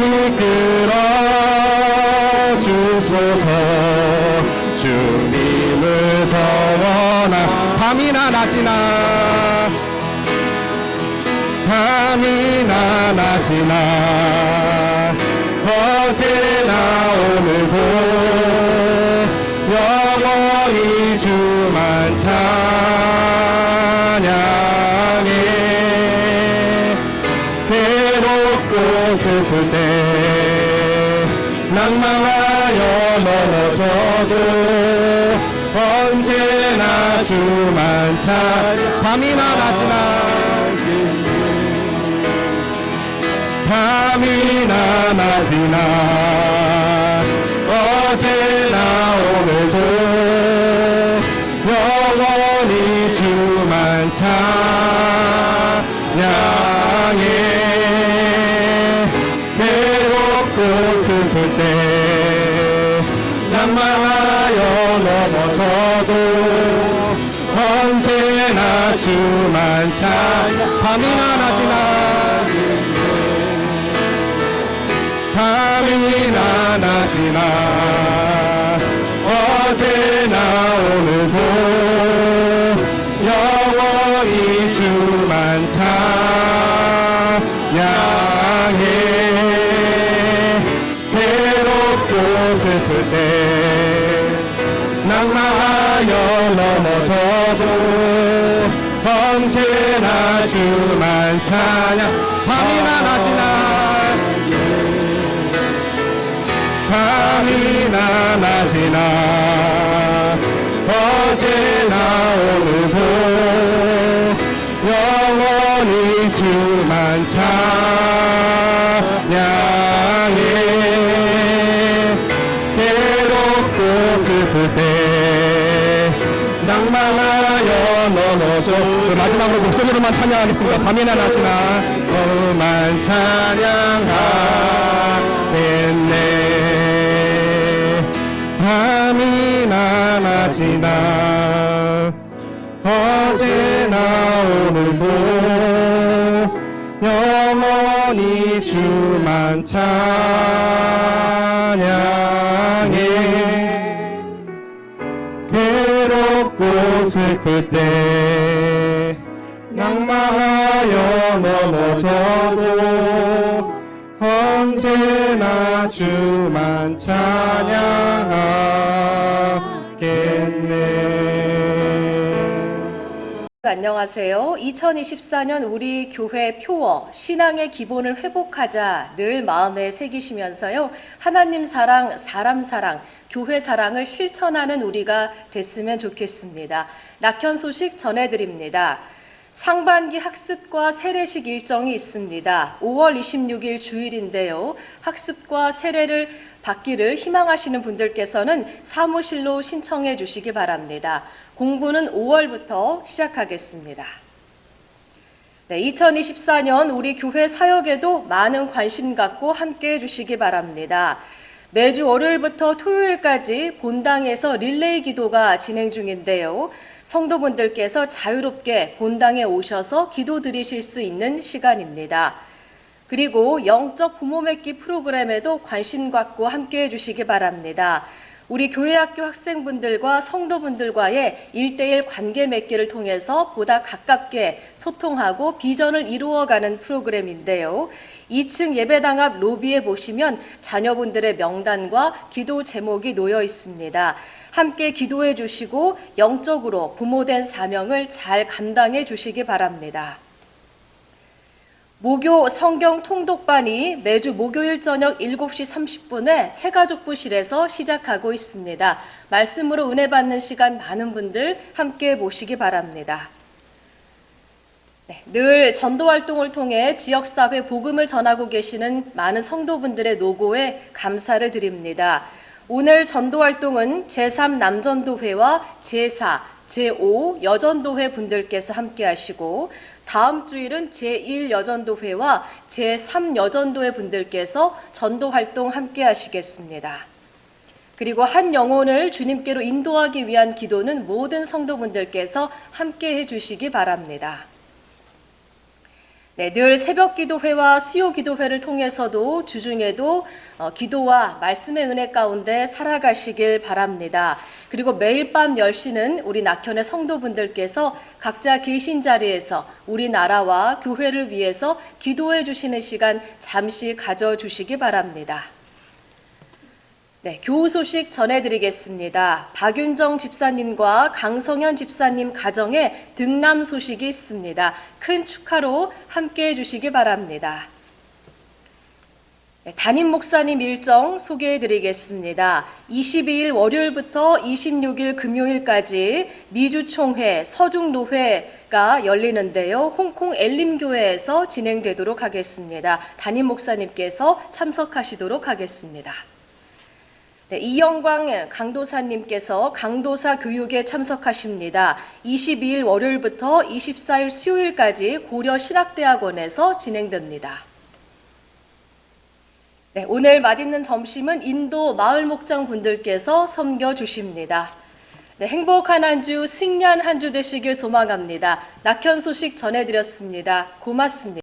이끌어 주소서 주님을 더 원하 밤이나 낮이나 밤이나 낮이나 어제나 오늘도 영원히 주만 찬양해 괴롭고 슬플 때 낭망하여 넘어져도 언제나 주만 밤이나 낮이나 밤이나 낮이나 어제나 오늘도 영원히 주만 찬양해 괴롭고 슬플 때 낭망하여 넘어져도 언제나 주만 찬양 밤이나 낮이나 밤이나 낮이나 어제나 오늘도 영원히 주만 찬양해 괴롭고 슬플 때 낭망하여 넘어져도 언제나 주만 찬양 밤이나 낮이나 밤이나 낮이나 어제나 오늘도 영원히 주만 찬양해 괴롭고 슬플 때 낭망하여 넘어져 마지막으로 목소리로만 찬양하겠습니다. 밤이나 낮이나 너만 찬양하겠네 밤이나 낮이나 어제나 오늘도 영원히 주만 찬양해 괴롭고 슬플 때 낭망하여 넘어져도 언제나 주만 찬양하겠네. 안녕하세요. 2024년 우리 교회 표어 신앙의 기본을 회복하자 늘 마음에 새기시면서요. 하나님 사랑, 사람 사랑, 교회 사랑을 실천하는 우리가 됐으면 좋겠습니다. 낙현 소식 전해드립니다. 상반기 학습과 세례식 일정이 있습니다. 5월 26일 주일인데요. 학습과 세례를 받기를 희망하시는 분들께서는 사무실로 신청해 주시기 바랍니다. 공부는 5월부터 시작하겠습니다. 네, 2024년 우리 교회 사역에도 많은 관심 갖고 함께 해 주시기 바랍니다. 매주 월요일부터 토요일까지 본당에서 릴레이 기도가 진행 중인데요. 성도분들께서 자유롭게 본당에 오셔서 기도 드리실 수 있는 시간입니다. 그리고 영적 부모 맺기 프로그램에도 관심 갖고 함께 해주시기 바랍니다. 우리 교회학교 학생분들과 성도분들과의 1:1 관계 맺기를 통해서 보다 가깝게 소통하고 비전을 이루어가는 프로그램인데요. 2층 예배당 앞 로비에 보시면 자녀분들의 명단과 기도 제목이 놓여 있습니다. 함께 기도해 주시고 영적으로 부모된 사명을 잘 감당해 주시기 바랍니다. 모교 성경 통독반이 매주 목요일 저녁 7시 30분에 새가족부실에서 시작하고 있습니다. 말씀으로 은혜 받는 시간 많은 분들 함께 모시기 바랍니다. 늘 전도활동을 통해 지역사회 복음을 전하고 계시는 많은 성도분들의 노고에 감사를 드립니다. 오늘 전도활동은 제3 남전도회와 제4, 제5 여전도회 분들께서 함께 하시고 다음 주일은 제1 여전도회와 제3 여전도회 분들께서 전도활동 함께 하시겠습니다. 그리고 한 영혼을 주님께로 인도하기 위한 기도는 모든 성도분들께서 함께 해주시기 바랍니다. 늘 새벽 기도회와 수요 기도회를 통해서도 주중에도 기도와 말씀의 은혜 가운데 살아가시길 바랍니다. 그리고 매일 밤 10시는 우리 낙현의 성도분들께서 각자 계신 자리에서 우리나라와 교회를 위해서 기도해 주시는 시간 잠시 가져주시기 바랍니다. 교우 소식 전해드리겠습니다. 박윤정 집사님과 강성현 집사님 가정에 등남 소식이 있습니다. 큰 축하로 함께해 주시기 바랍니다. 담임 목사님 일정 소개해드리겠습니다. 22일 월요일부터 26일 금요일까지 미주총회 서중노회가 열리는데요. 홍콩 엘림교회에서 진행되도록 하겠습니다. 담임 목사님께서 참석하시도록 하겠습니다. 이영광 강도사님께서 강도사 교육에 참석하십니다. 22일 월요일부터 24일 수요일까지 고려신학대학원에서 진행됩니다. 오늘 맛있는 점심은 인도 마을 목장 분들께서 섬겨주십니다. 행복한 한 주, 승리한 한 주 되시길 소망합니다. 낙현 소식 전해드렸습니다. 고맙습니다.